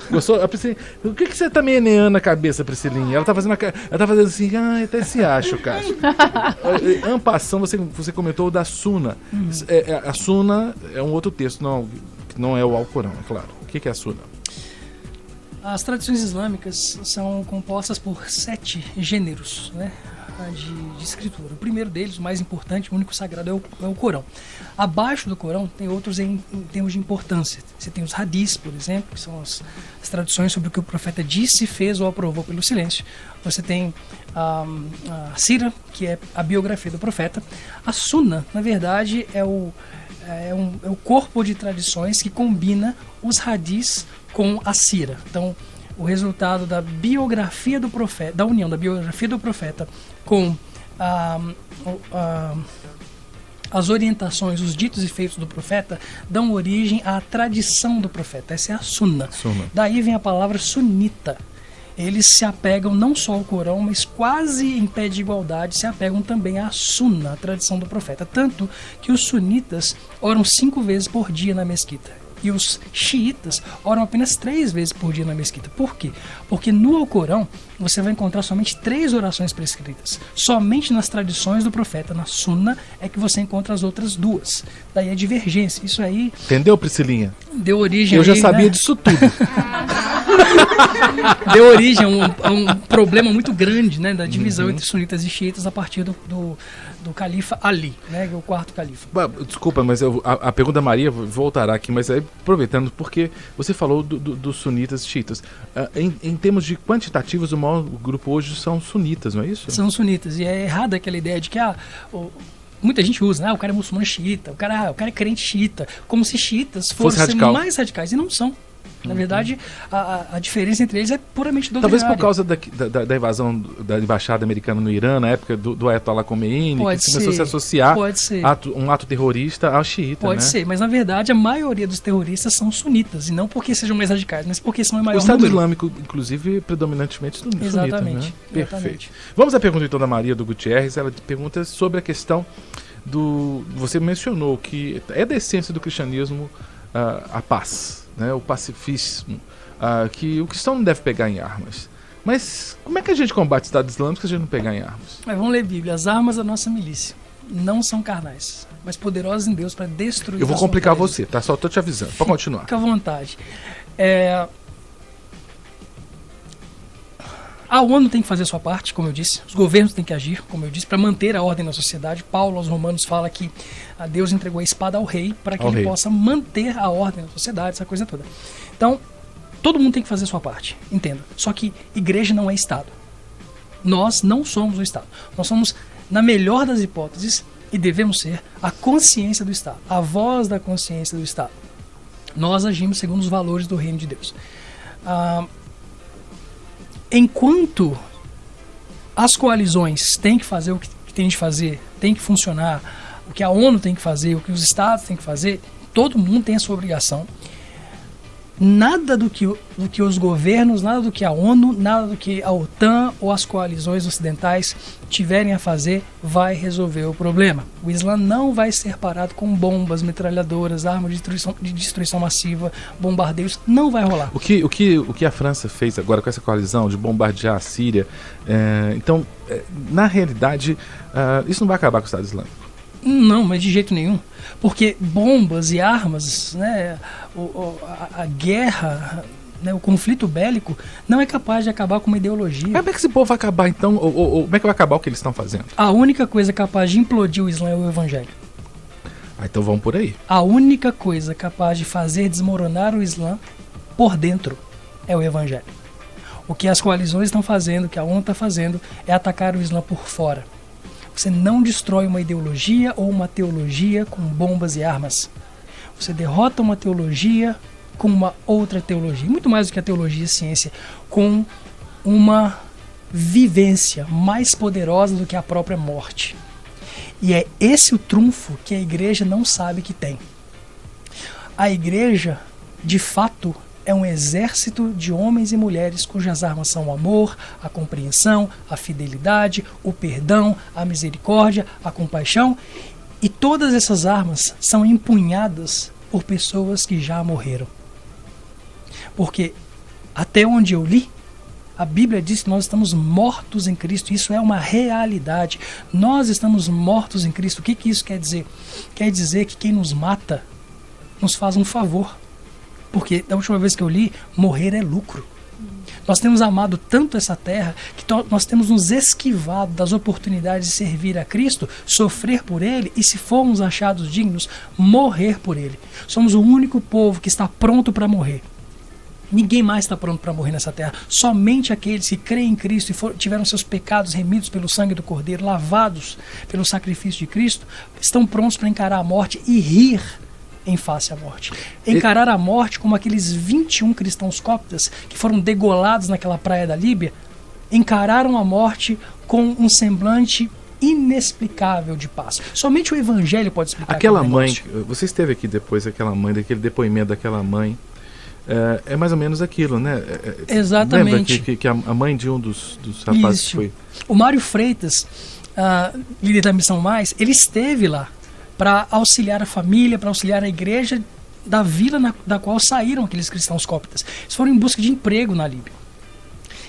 [SPEAKER 3] Eu pensei, o que você tá meneando na cabeça, Priscilinha? Ela tá fazendo assim, até se acha, Cássio. En passant, você comentou da Suna. A Suna é um outro texto, não é o Alcorão, é claro. O que é a Suna?
[SPEAKER 4] As tradições islâmicas são compostas por 7 gêneros, né, de escritura. O primeiro deles, o mais importante, o único sagrado, é o Corão. Abaixo do Corão tem outros em termos de importância. Você tem os hadiths, por exemplo, que são as traduções sobre o que o profeta disse, fez ou aprovou pelo silêncio. Você tem a Sira, que é a biografia do profeta. A Sunna, na verdade, é o corpo de tradições que combina os hadiths com a Sira. Então, o resultado da biografia do profeta, da união da biografia do profeta com as orientações, os ditos e feitos do profeta, dão origem à tradição do profeta. Essa é a Sunna. Daí vem a palavra sunita. Eles se apegam não só ao Corão, mas quase em pé de igualdade se apegam também à Sunna, a tradição do profeta. Tanto que os sunitas oram 5 vezes por dia na mesquita. E os xiitas oram apenas 3 vezes por dia na mesquita. Por quê? Porque no Alcorão você vai encontrar somente 3 orações prescritas. Somente nas tradições do profeta, na Sunna, é que você encontra as outras 2. Daí a divergência. Isso aí...
[SPEAKER 3] Entendeu, Priscilinha?
[SPEAKER 4] Deu origem...
[SPEAKER 3] Eu já sabia disso tudo.
[SPEAKER 4] deu origem a um problema muito grande, né, da divisão entre sunitas e xiitas a partir do califa Ali, né, que é o quarto califa.
[SPEAKER 3] Desculpa, mas a pergunta da Maria voltará aqui, mas aproveitando, porque você falou dos sunitas e xiitas. Em termos de quantitativos, o maior grupo hoje são sunitas, não é isso?
[SPEAKER 4] São sunitas, e é errada aquela ideia de que muita gente usa, né? O cara é muçulmano xiita, o cara é crente xiita, como se xiitas fossem mais radicais, e não são. Na verdade, a diferença entre eles é puramente doutrinária.
[SPEAKER 3] Talvez por causa da invasão da embaixada americana no Irã, na época do Ayatollah Khomeini, que começou a se associar um ato terrorista ao xiita.
[SPEAKER 4] Pode ser, mas na verdade a maioria dos terroristas são sunitas, e não porque sejam mais radicais, mas porque são em maior número.
[SPEAKER 3] O Estado Islâmico, inclusive, predominantemente sunita.
[SPEAKER 4] Exatamente.
[SPEAKER 3] Né? Perfeito. Vamos à pergunta então da Maria do Gutierrez. Ela pergunta sobre a questão você mencionou que é da essência do cristianismo a paz. Né, o pacifismo, que o cristão não deve pegar em armas. Mas como é que a gente combate o Estado Islâmico se a gente não pegar em armas?
[SPEAKER 4] Mas vamos ler a Bíblia. As armas da nossa milícia não são carnais, mas poderosas em Deus para destruir.
[SPEAKER 3] Eu vou complicar você, tá? Só tô te avisando. Pode continuar.
[SPEAKER 4] Fica à vontade. A ONU tem que fazer a sua parte, como eu disse. Os governos têm que agir, como eu disse, para manter a ordem na sociedade. Paulo aos Romanos fala que Deus entregou a espada ao rei para que ele possa manter a ordem na sociedade, essa coisa toda. Então, todo mundo tem que fazer a sua parte, entenda. Só que igreja não é Estado. Nós não somos o Estado. Nós somos, na melhor das hipóteses, e devemos ser, a consciência do Estado, a voz da consciência do Estado. Nós agimos segundo os valores do reino de Deus. Enquanto as coalizões têm que fazer o que tem de fazer, tem que funcionar, o que a ONU tem que fazer, o que os estados têm que fazer, todo mundo tem a sua obrigação. Nada do que os governos, nada do que a ONU, nada do que a OTAN ou as coalizões ocidentais tiverem a fazer vai resolver o problema. O Islã não vai ser parado com bombas, metralhadoras, armas de destruição massiva, bombardeios, não vai rolar.
[SPEAKER 3] O que a França fez agora com essa coalizão de bombardear a Síria, então, na realidade, isso não vai acabar com o Estado Islâmico?
[SPEAKER 4] Não, mas de jeito nenhum. Porque bombas e armas, né, a guerra, né, o conflito bélico, não é capaz de acabar com uma ideologia.
[SPEAKER 3] Como é que esse povo vai acabar, então? Ou como é que vai acabar o que eles estão fazendo?
[SPEAKER 4] A única coisa capaz de implodir o Islã é o Evangelho.
[SPEAKER 3] Então vamos por aí.
[SPEAKER 4] A única coisa capaz de fazer desmoronar o Islã por dentro é o Evangelho. O que as coalizões estão fazendo, o que a ONU está fazendo, é atacar o Islã por fora. Você não destrói uma ideologia ou uma teologia com bombas e armas. Você derrota uma teologia com uma outra teologia. Muito mais do que a teologia e a ciência, com uma vivência mais poderosa do que a própria morte. E é esse o trunfo que a igreja não sabe que tem. A igreja, de fato, é um exército de homens e mulheres cujas armas são o amor, a compreensão, a fidelidade, o perdão, a misericórdia, a compaixão. E todas essas armas são empunhadas por pessoas que já morreram. Porque, até onde eu li, a Bíblia diz que nós estamos mortos em Cristo. Isso é uma realidade. Nós estamos mortos em Cristo. O que isso quer dizer? Quer dizer que quem nos mata nos faz um favor. Porque da última vez que eu li, morrer é lucro. Nós temos amado tanto essa terra que nós temos nos esquivado das oportunidades de servir a Cristo, sofrer por Ele e, se formos achados dignos, morrer por Ele. Somos o único povo que está pronto para morrer. Ninguém mais está pronto para morrer nessa terra. Somente aqueles que creem em Cristo e tiveram seus pecados remidos pelo sangue do Cordeiro, lavados pelo sacrifício de Cristo, estão prontos para encarar a morte e rir em face à morte. Encarar a morte como aqueles 21 cristãos cóptas que foram degolados naquela praia da Líbia, encararam a morte com um semblante inexplicável de paz. Somente o Evangelho pode explicar
[SPEAKER 3] aquela mãe. Você esteve aqui depois, daquele depoimento daquela mãe. É mais ou menos aquilo, né?
[SPEAKER 4] Exatamente.
[SPEAKER 3] Lembra que a mãe de um dos rapazes foi...
[SPEAKER 4] O Mário Freitas, líder da Missão Mais, ele esteve lá para auxiliar a família, para auxiliar a igreja da vila da qual saíram aqueles cristãos cóptas. Eles foram em busca de emprego na Líbia.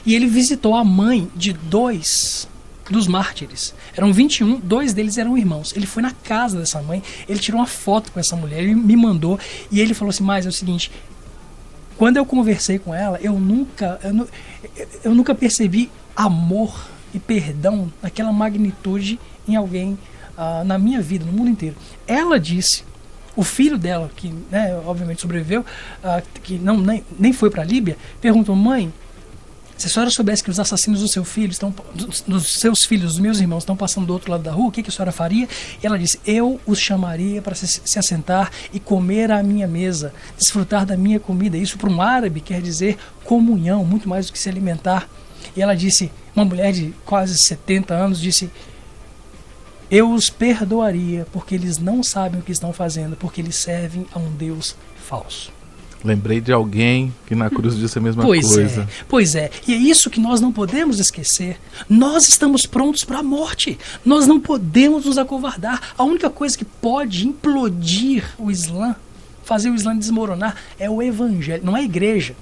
[SPEAKER 4] E ele visitou a mãe de 2 dos mártires. Eram 21, 2 deles eram irmãos. Ele foi na casa dessa mãe, ele tirou uma foto com essa mulher, ele me mandou, e ele falou assim: mas é o seguinte, Quando eu conversei com ela, eu nunca percebi amor e perdão naquela magnitude em alguém na minha vida, no mundo inteiro. Ela disse, o filho dela, que obviamente sobreviveu, que nem foi para a Líbia, perguntou: mãe, se a senhora soubesse que os assassinos do seu filho dos seus filhos, dos meus irmãos, estão passando do outro lado da rua, o que a senhora faria? E ela disse: eu os chamaria para se assentar e comer à minha mesa, desfrutar da minha comida. Isso para um árabe quer dizer comunhão, muito mais do que se alimentar. E ela disse, uma mulher de quase 70 anos, disse: eu os perdoaria porque eles não sabem o que estão fazendo, porque eles servem a um Deus falso.
[SPEAKER 3] Lembrei de alguém que na cruz disse a mesma coisa.
[SPEAKER 4] Pois é. E é isso que nós não podemos esquecer. Nós estamos prontos para a morte. Nós não podemos nos acovardar. A única coisa que pode implodir o Islã, fazer o Islã desmoronar, é o Evangelho. Não é a igreja.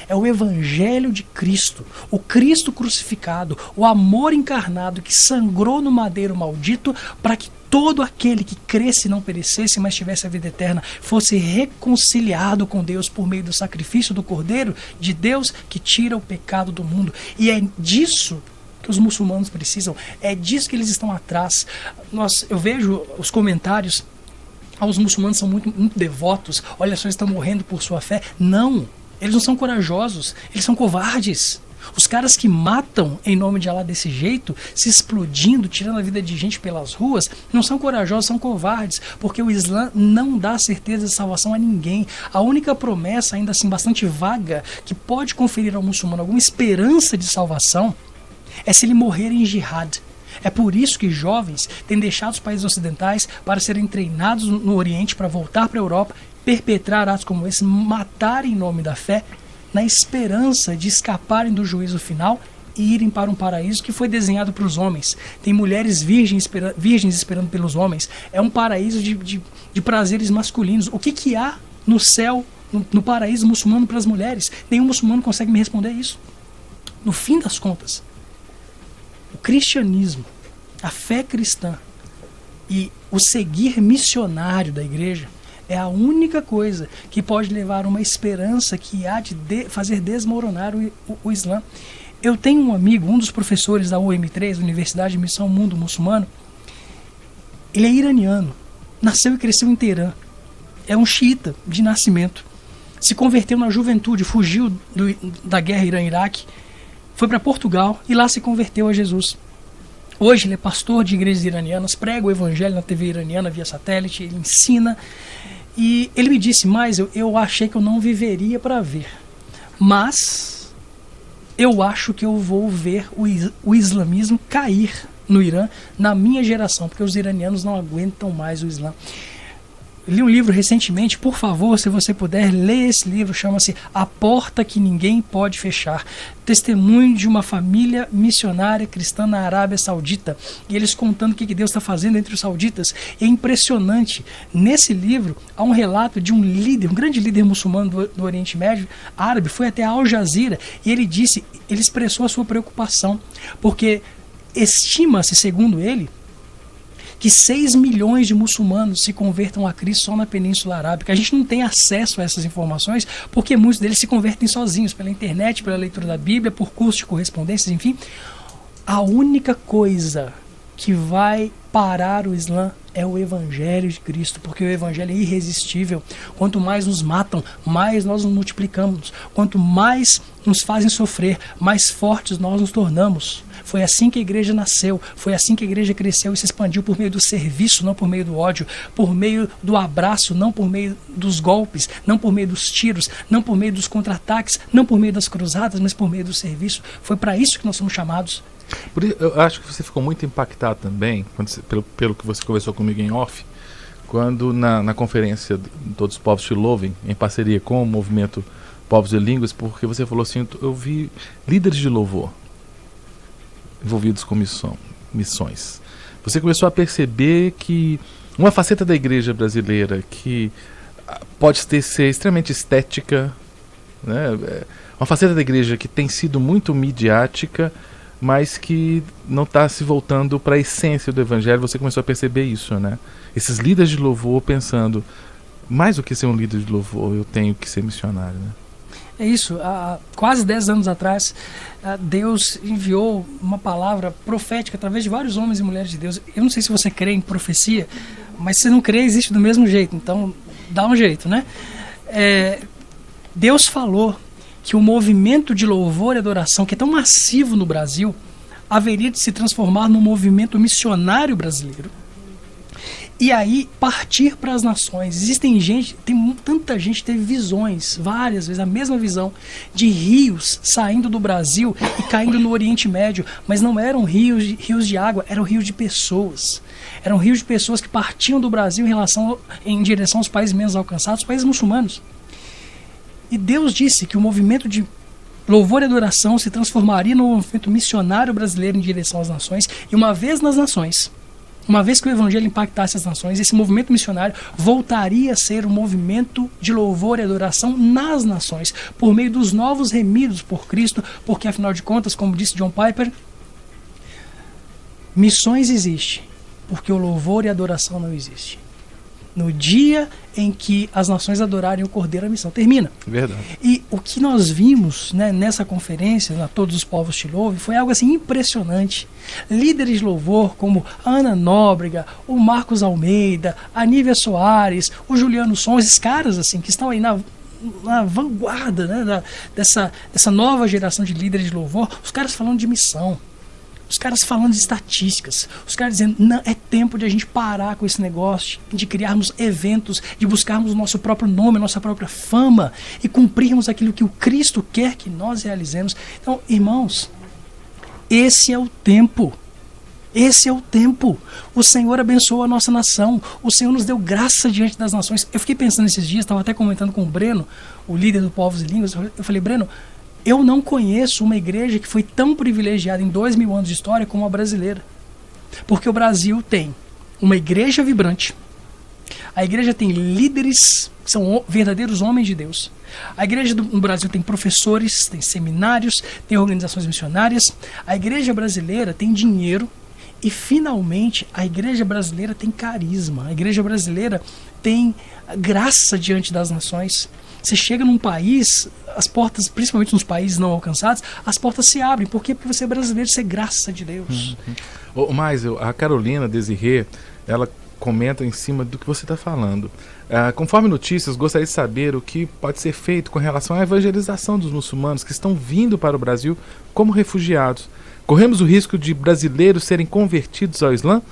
[SPEAKER 4] É o Evangelho de Cristo. O Cristo crucificado. O amor encarnado que sangrou no madeiro maldito para que todo aquele que cresce e não perecesse, mas tivesse a vida eterna, fosse reconciliado com Deus por meio do sacrifício do Cordeiro de Deus que tira o pecado do mundo. E é disso que os muçulmanos precisam, é disso que eles estão atrás. Eu vejo os comentários: os muçulmanos são muito, muito devotos, olha só, eles estão morrendo por sua fé. Não, eles não são corajosos, eles são covardes. Os caras que matam em nome de Allah desse jeito, se explodindo, tirando a vida de gente pelas ruas, não são corajosos, são covardes, porque o Islã não dá certeza de salvação a ninguém. A única promessa, ainda assim bastante vaga, que pode conferir ao muçulmano alguma esperança de salvação, é se ele morrer em jihad. É por isso que jovens têm deixado os países ocidentais para serem treinados no Oriente, para voltar para a Europa, perpetrar atos como esse, matar em nome da fé, na esperança de escaparem do juízo final e irem para um paraíso que foi desenhado para os homens. Tem mulheres virgens esperando pelos homens. É um paraíso de prazeres masculinos. O que há no céu, no paraíso muçulmano para as mulheres? Nenhum muçulmano consegue me responder isso. No fim das contas, o cristianismo, a fé cristã e o seguir missionário da igreja é a única coisa que pode levar uma esperança que há de fazer desmoronar o Islã. Eu tenho um amigo, um dos professores da UM3, Universidade de Missão Mundo Muçulmano. Ele é iraniano, nasceu e cresceu em Teherã. É um xiita de nascimento. Se converteu na juventude, fugiu da guerra Irã-Iraque, foi para Portugal e lá se converteu a Jesus. Hoje ele é pastor de igrejas iranianas, prega o evangelho na TV iraniana via satélite, ele ensina. E ele me disse: mas eu achei que eu não viveria para ver, mas eu acho que eu vou ver o islamismo cair no Irã na minha geração, porque os iranianos não aguentam mais o Islã. Li um livro recentemente, por favor, se você puder, lê esse livro, chama-se A Porta que Ninguém Pode Fechar. Testemunho de uma família missionária cristã na Arábia Saudita. E eles contando o que Deus está fazendo entre os sauditas. É impressionante. Nesse livro, há um relato de um líder, um grande líder muçulmano do Oriente Médio, árabe, foi até a Al Jazeera, e ele expressou a sua preocupação, porque estima-se, segundo ele, que 6 milhões de muçulmanos se convertam a Cristo só na Península Arábica. A gente não tem acesso a essas informações porque muitos deles se convertem sozinhos, pela internet, pela leitura da Bíblia, por cursos de correspondências, enfim. A única coisa que vai parar o Islã é o Evangelho de Cristo, porque o Evangelho é irresistível. Quanto mais nos matam, mais nós nos multiplicamos. Quanto mais nos fazem sofrer, mais fortes nós nos tornamos. Foi assim que a igreja nasceu, foi assim que a igreja cresceu e se expandiu, por meio do serviço, não por meio do ódio, por meio do abraço, não por meio dos golpes, não por meio dos tiros, não por meio dos contra-ataques, não por meio das cruzadas, mas por meio do serviço. Foi para isso que nós somos chamados.
[SPEAKER 3] Por isso, eu acho que você ficou muito impactado também, pelo que você conversou comigo em off, quando na conferência Todos os Povos Te Louvem, em parceria com o movimento Povos e Línguas, porque você falou assim: eu vi líderes de louvor envolvidos com missões. Você começou a perceber que uma faceta da igreja brasileira que pode ser extremamente estética, né? Uma faceta da igreja que tem sido muito midiática, mas que não está se voltando para a essência do evangelho. Você começou a perceber isso, né? Esses líderes de louvor pensando: mais do que ser um líder de louvor, eu tenho que ser missionário, né?
[SPEAKER 4] É isso, há quase 10 anos atrás, Deus enviou uma palavra profética através de vários homens e mulheres de Deus. Eu não sei se você crê em profecia, mas se não crê, existe do mesmo jeito, então dá um jeito, né? Deus falou que o movimento de louvor e adoração, que é tão massivo no Brasil, haveria de se transformar num movimento missionário brasileiro. E aí partir para as nações. Tanta gente que teve visões, várias vezes, a mesma visão, de rios saindo do Brasil e caindo no Oriente Médio, mas não eram rios de água, eram rios de pessoas. Eram rios de pessoas que partiam do Brasil em direção aos países menos alcançados, os países muçulmanos. E Deus disse que o movimento de louvor e adoração se transformaria num movimento missionário brasileiro em direção às nações, e uma vez nas nações, uma vez que o evangelho impactasse as nações, esse movimento missionário voltaria a ser um movimento de louvor e adoração nas nações, por meio dos novos remidos por Cristo, porque afinal de contas, como disse John Piper, missões existem, porque o louvor e a adoração não existem. No dia em que as nações adorarem o Cordeiro, a missão termina.
[SPEAKER 3] Verdade.
[SPEAKER 4] E o que nós vimos, né, nessa conferência, Todos os Povos Te Louvem, foi algo assim impressionante. Líderes de louvor como a Ana Nóbrega, o Marcos Almeida, a Nívia Soares, o Juliano Som, esses caras assim, que estão aí na vanguarda, né, dessa nova geração de líderes de louvor, os caras falando de missão. Os caras falando de estatísticas, os caras dizendo, não, é tempo de a gente parar com esse negócio de criarmos eventos, de buscarmos o nosso próprio nome, a nossa própria fama e cumprirmos aquilo que o Cristo quer que nós realizemos. Então, irmãos, esse é o tempo. Esse é o tempo. O Senhor abençoou a nossa nação. O Senhor nos deu graça diante das nações. Eu fiquei pensando esses dias, estava até comentando com o Breno, o líder do Povos e Línguas. Eu falei, Breno, eu não conheço uma igreja que foi tão privilegiada em 2000 anos de história como a brasileira. Porque o Brasil tem uma igreja vibrante, a igreja tem líderes que são verdadeiros homens de Deus. A igreja no Brasil tem professores, tem seminários, tem organizações missionárias. A igreja brasileira tem dinheiro e, finalmente, a igreja brasileira tem carisma. A igreja brasileira tem graça diante das nações. Você chega num país, as portas, principalmente nos países não alcançados, as portas se abrem. Por quê? Porque você é brasileiro, você é graça de Deus.
[SPEAKER 3] Mas a Carolina Desirê, ela comenta em cima do que você está falando. Conforme notícias, gostaria de saber o que pode ser feito com relação à evangelização dos muçulmanos que estão vindo para o Brasil como refugiados. Corremos o risco de brasileiros serem convertidos ao Islã?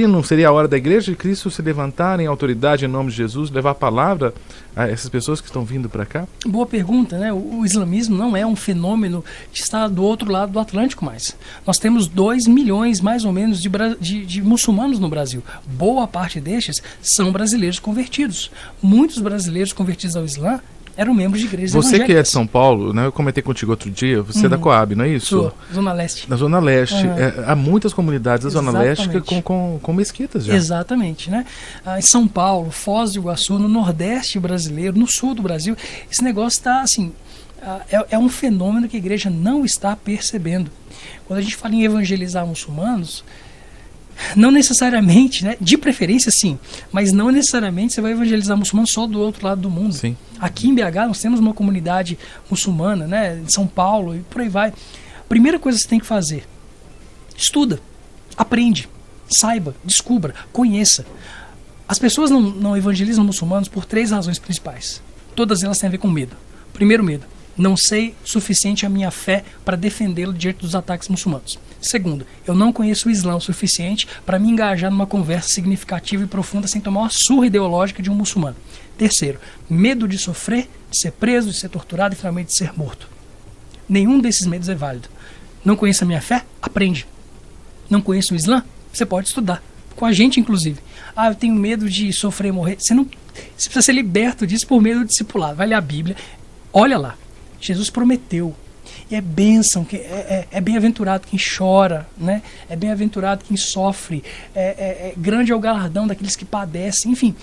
[SPEAKER 3] Não seria a hora da Igreja de Cristo se levantar em autoridade em nome de Jesus, levar a palavra a essas pessoas que estão vindo para cá?
[SPEAKER 4] Boa pergunta, né? O islamismo não é um fenômeno que está do outro lado do Atlântico mais. Nós temos 2 milhões, mais ou menos, de muçulmanos no Brasil. Boa parte destes são brasileiros convertidos. Muitos brasileiros convertidos ao Islã eram membros de igrejas evangélicas.
[SPEAKER 3] Você que é de São Paulo, né? Eu comentei contigo outro dia, você é da Coab, não é isso?
[SPEAKER 4] Sou, Zona Leste.
[SPEAKER 3] Na Zona Leste. Há muitas comunidades da Zona Leste com mesquitas já.
[SPEAKER 4] Exatamente, né? Em São Paulo, Foz do Iguaçu, no Nordeste brasileiro, no Sul do Brasil, esse negócio está assim, é um fenômeno que a igreja não está percebendo. Quando a gente fala em evangelizar muçulmanos, não necessariamente, né? De preferência sim, mas não necessariamente você vai evangelizar muçulmanos só do outro lado do mundo.
[SPEAKER 3] Sim.
[SPEAKER 4] Aqui em BH nós temos uma comunidade muçulmana, né? Em São Paulo e por aí vai. Primeira coisa que você tem que fazer: estuda, aprende, saiba, descubra, conheça. As pessoas não evangelizam muçulmanos por 3 razões principais. Todas elas têm a ver com medo. Primeiro medo: não sei o suficiente a minha fé para defendê-lo diante dos ataques muçulmanos. Segundo, eu não conheço o Islã o suficiente para me engajar numa conversa significativa e profunda sem tomar uma surra ideológica de um muçulmano. Terceiro, medo de sofrer, de ser preso, de ser torturado e finalmente de ser morto. Nenhum desses medos é válido. Não conheço a minha fé? Aprende. Não conheço o Islã? Você pode estudar. Com a gente, inclusive. Eu tenho medo de sofrer e morrer. Você precisa ser liberto disso por meio do discipulado. Vai ler a Bíblia. Olha lá. Jesus prometeu. E é bênção, é bem-aventurado quem chora, né? É bem-aventurado quem sofre, grande é o galardão daqueles que padecem, enfim.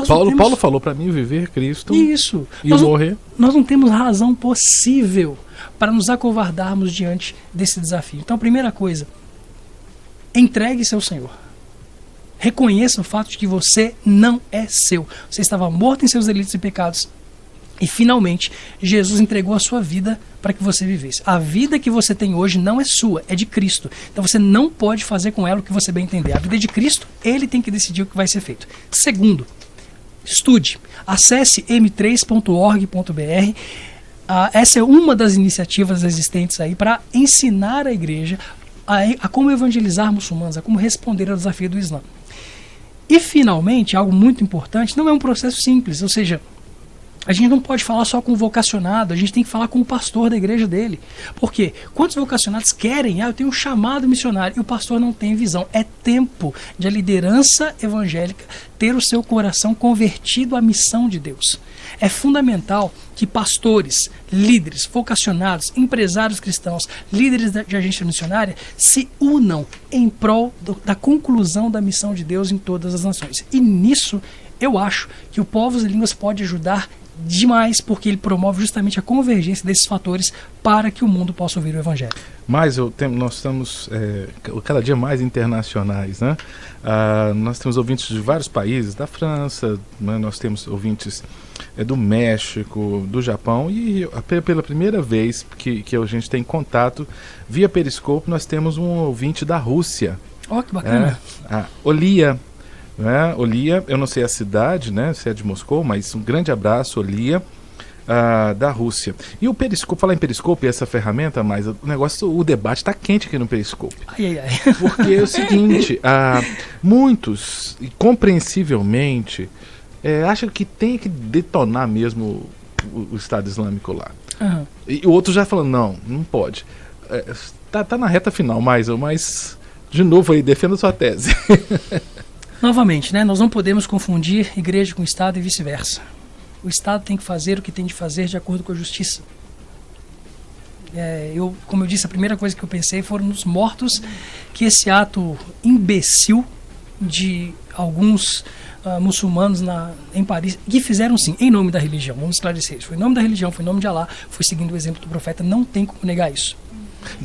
[SPEAKER 3] Paulo falou para mim viver Cristo
[SPEAKER 4] isso.
[SPEAKER 3] E morrer.
[SPEAKER 4] Nós não temos razão possível para nos acovardarmos diante desse desafio. Então, a primeira coisa, entregue-se ao Senhor. Reconheça o fato de que você não é seu. Você estava morto em seus delitos e pecados. E finalmente, Jesus entregou a sua vida para que você vivesse. A vida que você tem hoje não é sua, é de Cristo. Então você não pode fazer com ela o que você bem entender. A vida é de Cristo, ele tem que decidir o que vai ser feito. Segundo, estude. Acesse m3.org.br. Essa é uma das iniciativas existentes aí para ensinar a igreja a como evangelizar muçulmanos, a como responder ao desafio do Islã. E finalmente, algo muito importante, não é um processo simples, ou seja, a gente não pode falar só com o vocacionado, a gente tem que falar com o pastor da igreja dele. Por quê? Quantos vocacionados querem? Eu tenho um chamado missionário e o pastor não tem visão. É tempo de a liderança evangélica ter o seu coração convertido à missão de Deus. É fundamental que pastores, líderes, vocacionados, empresários cristãos, líderes de agência missionária se unam em prol da conclusão da missão de Deus em todas as nações. E nisso eu acho que o Povos e Línguas pode ajudar demais, porque ele promove justamente a convergência desses fatores para que o mundo possa ouvir o Evangelho.
[SPEAKER 3] Mas nós estamos cada dia mais internacionais, né? Nós temos ouvintes de vários países, da França, né? Nós temos ouvintes do México, do Japão, e pela primeira vez que a gente tem contato via Periscope, nós temos um ouvinte da Rússia.
[SPEAKER 4] Ó, que bacana.
[SPEAKER 3] A Olia. Olia, eu não sei a cidade, né, se é de Moscou, mas um grande abraço, Olia, da Rússia. E o Periscope, falar em Periscope, essa ferramenta, mas o debate está quente aqui no Periscope.
[SPEAKER 4] Ai.
[SPEAKER 3] Porque é o seguinte, muitos, compreensivelmente, acham que tem que detonar mesmo o Estado Islâmico lá.
[SPEAKER 4] Uhum.
[SPEAKER 3] E o outro já falando, não pode. Tá na reta final, mas de novo aí, defenda sua tese.
[SPEAKER 4] Novamente, né, nós não podemos confundir igreja com Estado e vice-versa. O Estado tem que fazer o que tem de fazer de acordo com a justiça. Como eu disse, a primeira coisa que eu pensei foram nos mortos que esse ato imbecil de alguns muçulmanos em Paris, que fizeram sim, em nome da religião, vamos esclarecer isso. Foi em nome da religião, foi em nome de Alá, foi seguindo o exemplo do profeta, não tem como negar isso.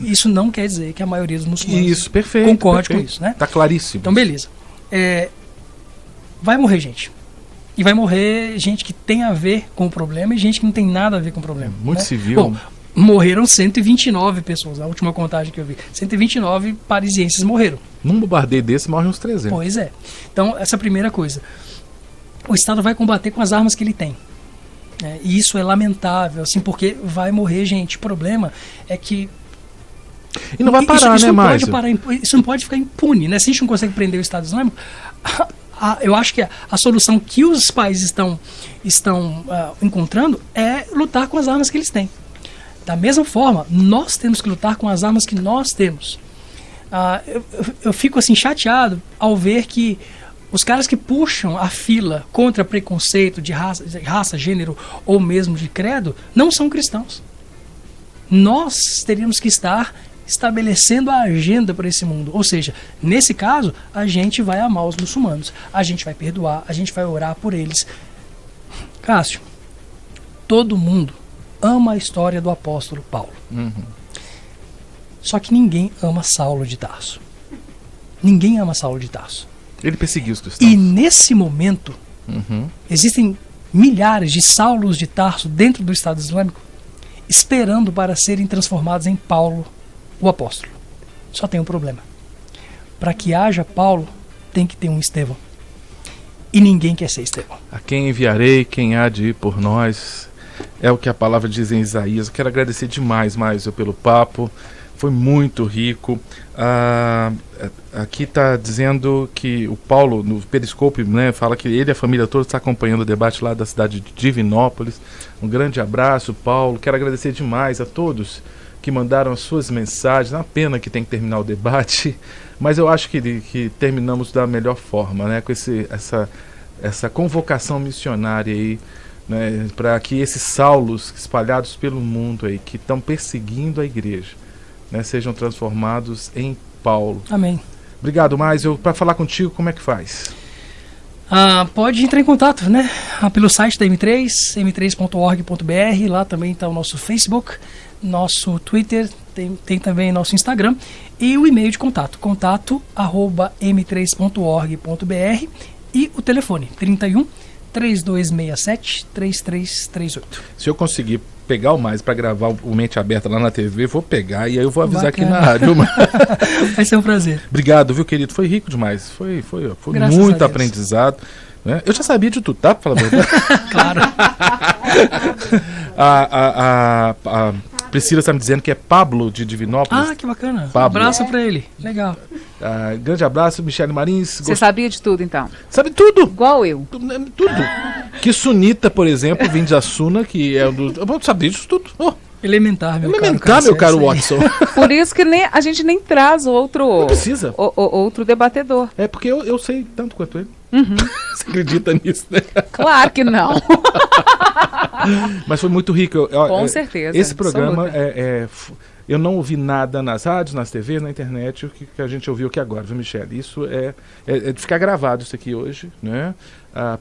[SPEAKER 4] Isso não quer dizer que a maioria dos muçulmanos concorde com isso, né?
[SPEAKER 3] Tá claríssimo.
[SPEAKER 4] Então, beleza. Vai morrer gente. E vai morrer gente que tem a ver com o problema e gente que não tem nada a ver com o problema.
[SPEAKER 3] Muito
[SPEAKER 4] né?
[SPEAKER 3] civil.
[SPEAKER 4] Bom, morreram 129 pessoas, a última contagem que eu vi. 129 parisienses morreram.
[SPEAKER 3] Num bombardeio desse morrem uns 300.
[SPEAKER 4] Pois é. Então, essa é a primeira coisa. O Estado vai combater com as armas que ele tem. E isso é lamentável, assim, porque vai morrer gente. O problema é que
[SPEAKER 3] e não vai parar,
[SPEAKER 4] isso
[SPEAKER 3] né,
[SPEAKER 4] Márcio? Isso não pode ficar impune, né? Se a gente não consegue prender o Estado Islâmico, eu acho que a solução que os países estão encontrando é lutar com as armas que eles têm. Da mesma forma, nós temos que lutar com as armas que nós temos. Eu fico assim chateado ao ver que os caras que puxam a fila contra preconceito de raça, gênero ou mesmo de credo não são cristãos. Nós teríamos que estar estabelecendo a agenda para esse mundo. Ou seja, nesse caso, a gente vai amar os muçulmanos, a gente vai perdoar, a gente vai orar por eles. Cássio, todo mundo ama a história do apóstolo Paulo.
[SPEAKER 3] Uhum.
[SPEAKER 4] Só que ninguém ama Saulo de Tarso. Ninguém ama Saulo de Tarso.
[SPEAKER 3] Ele perseguiu os cristãos.
[SPEAKER 4] E nesse momento, existem milhares de Saulos de Tarso dentro do Estado Islâmico esperando para serem transformados em Paulo, o apóstolo. Só tem um problema. Para que haja Paulo, tem que ter um Estevão. E ninguém quer ser Estevão.
[SPEAKER 3] A quem enviarei, quem há de ir por nós. É o que a palavra diz em Isaías. Eu quero agradecer demais, Márcio, pelo papo. Foi muito rico. Aqui está dizendo que o Paulo, no Periscope, né, fala que ele e a família toda está acompanhando o debate lá da cidade de Divinópolis. Um grande abraço, Paulo. Quero agradecer demais a todos que mandaram as suas mensagens. É uma pena que tem que terminar o debate, mas eu acho que terminamos da melhor forma, né, com essa convocação missionária aí, né, para que esses Saulos espalhados pelo mundo aí, que estão perseguindo a igreja, né, sejam transformados em Paulo.
[SPEAKER 4] Amém.
[SPEAKER 3] Obrigado, Márcio. Para falar contigo, como é que faz?
[SPEAKER 4] Pode entrar em contato, né? Pelo site da M3, m3.org.br. Lá também está o nosso Facebook, nosso Twitter, tem também nosso Instagram e o e-mail de contato@m3.org.br e o telefone 31 3267-3338.
[SPEAKER 3] Se eu conseguir pegar o Mais para gravar o Mente Aberta lá na TV, vou pegar e aí eu vou avisar aqui
[SPEAKER 4] Bacana.
[SPEAKER 3] na rádio.
[SPEAKER 4] Vai ser um prazer.
[SPEAKER 3] Obrigado, viu, querido? Foi rico demais. Foi
[SPEAKER 4] Graças a
[SPEAKER 3] muito
[SPEAKER 4] Deus.
[SPEAKER 3] aprendizado. Né? Eu já sabia de tudo, tá? Pra falar a verdade.
[SPEAKER 4] Claro.
[SPEAKER 3] A Priscila está me dizendo que é Pablo de Divinópolis.
[SPEAKER 4] Ah, que bacana.
[SPEAKER 3] Pablo.
[SPEAKER 4] Um abraço pra ele. Legal.
[SPEAKER 3] Grande abraço, Michele Marins.
[SPEAKER 5] Você sabia de tudo, então?
[SPEAKER 3] Sabe tudo.
[SPEAKER 5] Igual eu.
[SPEAKER 3] Tudo. Que Sunita, por exemplo, vem de Assuna, que é um dos... Eu vou saber disso tudo. Oh,
[SPEAKER 4] Elementar, meu
[SPEAKER 3] elementar, meu caro Watson.
[SPEAKER 5] Por isso que a gente nem traz outro...
[SPEAKER 3] Não precisa.
[SPEAKER 5] Outro debatedor.
[SPEAKER 3] É porque eu sei tanto quanto ele.
[SPEAKER 5] Uhum.
[SPEAKER 3] Você acredita nisso, né?
[SPEAKER 5] Claro que não.
[SPEAKER 3] Mas foi muito rico.
[SPEAKER 5] Com certeza.
[SPEAKER 3] Esse programa,
[SPEAKER 5] absoluta.
[SPEAKER 3] eu não ouvi nada nas rádios, nas TVs, na internet, o que a gente ouviu aqui agora, viu, Michele? Isso é de ficar gravado isso aqui hoje, né?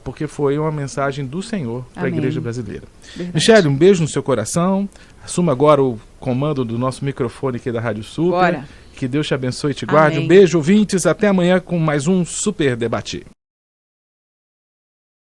[SPEAKER 3] Porque foi uma mensagem do Senhor para a
[SPEAKER 5] Amém.
[SPEAKER 3] Igreja Brasileira.
[SPEAKER 5] Verdade.
[SPEAKER 3] Michele, um beijo no seu coração. Assuma agora o comando do nosso microfone aqui da Rádio Super.
[SPEAKER 5] Bora.
[SPEAKER 3] Que Deus te abençoe e te guarde.
[SPEAKER 5] Amém.
[SPEAKER 3] Um beijo, ouvintes. Até amanhã com mais um Super Debate.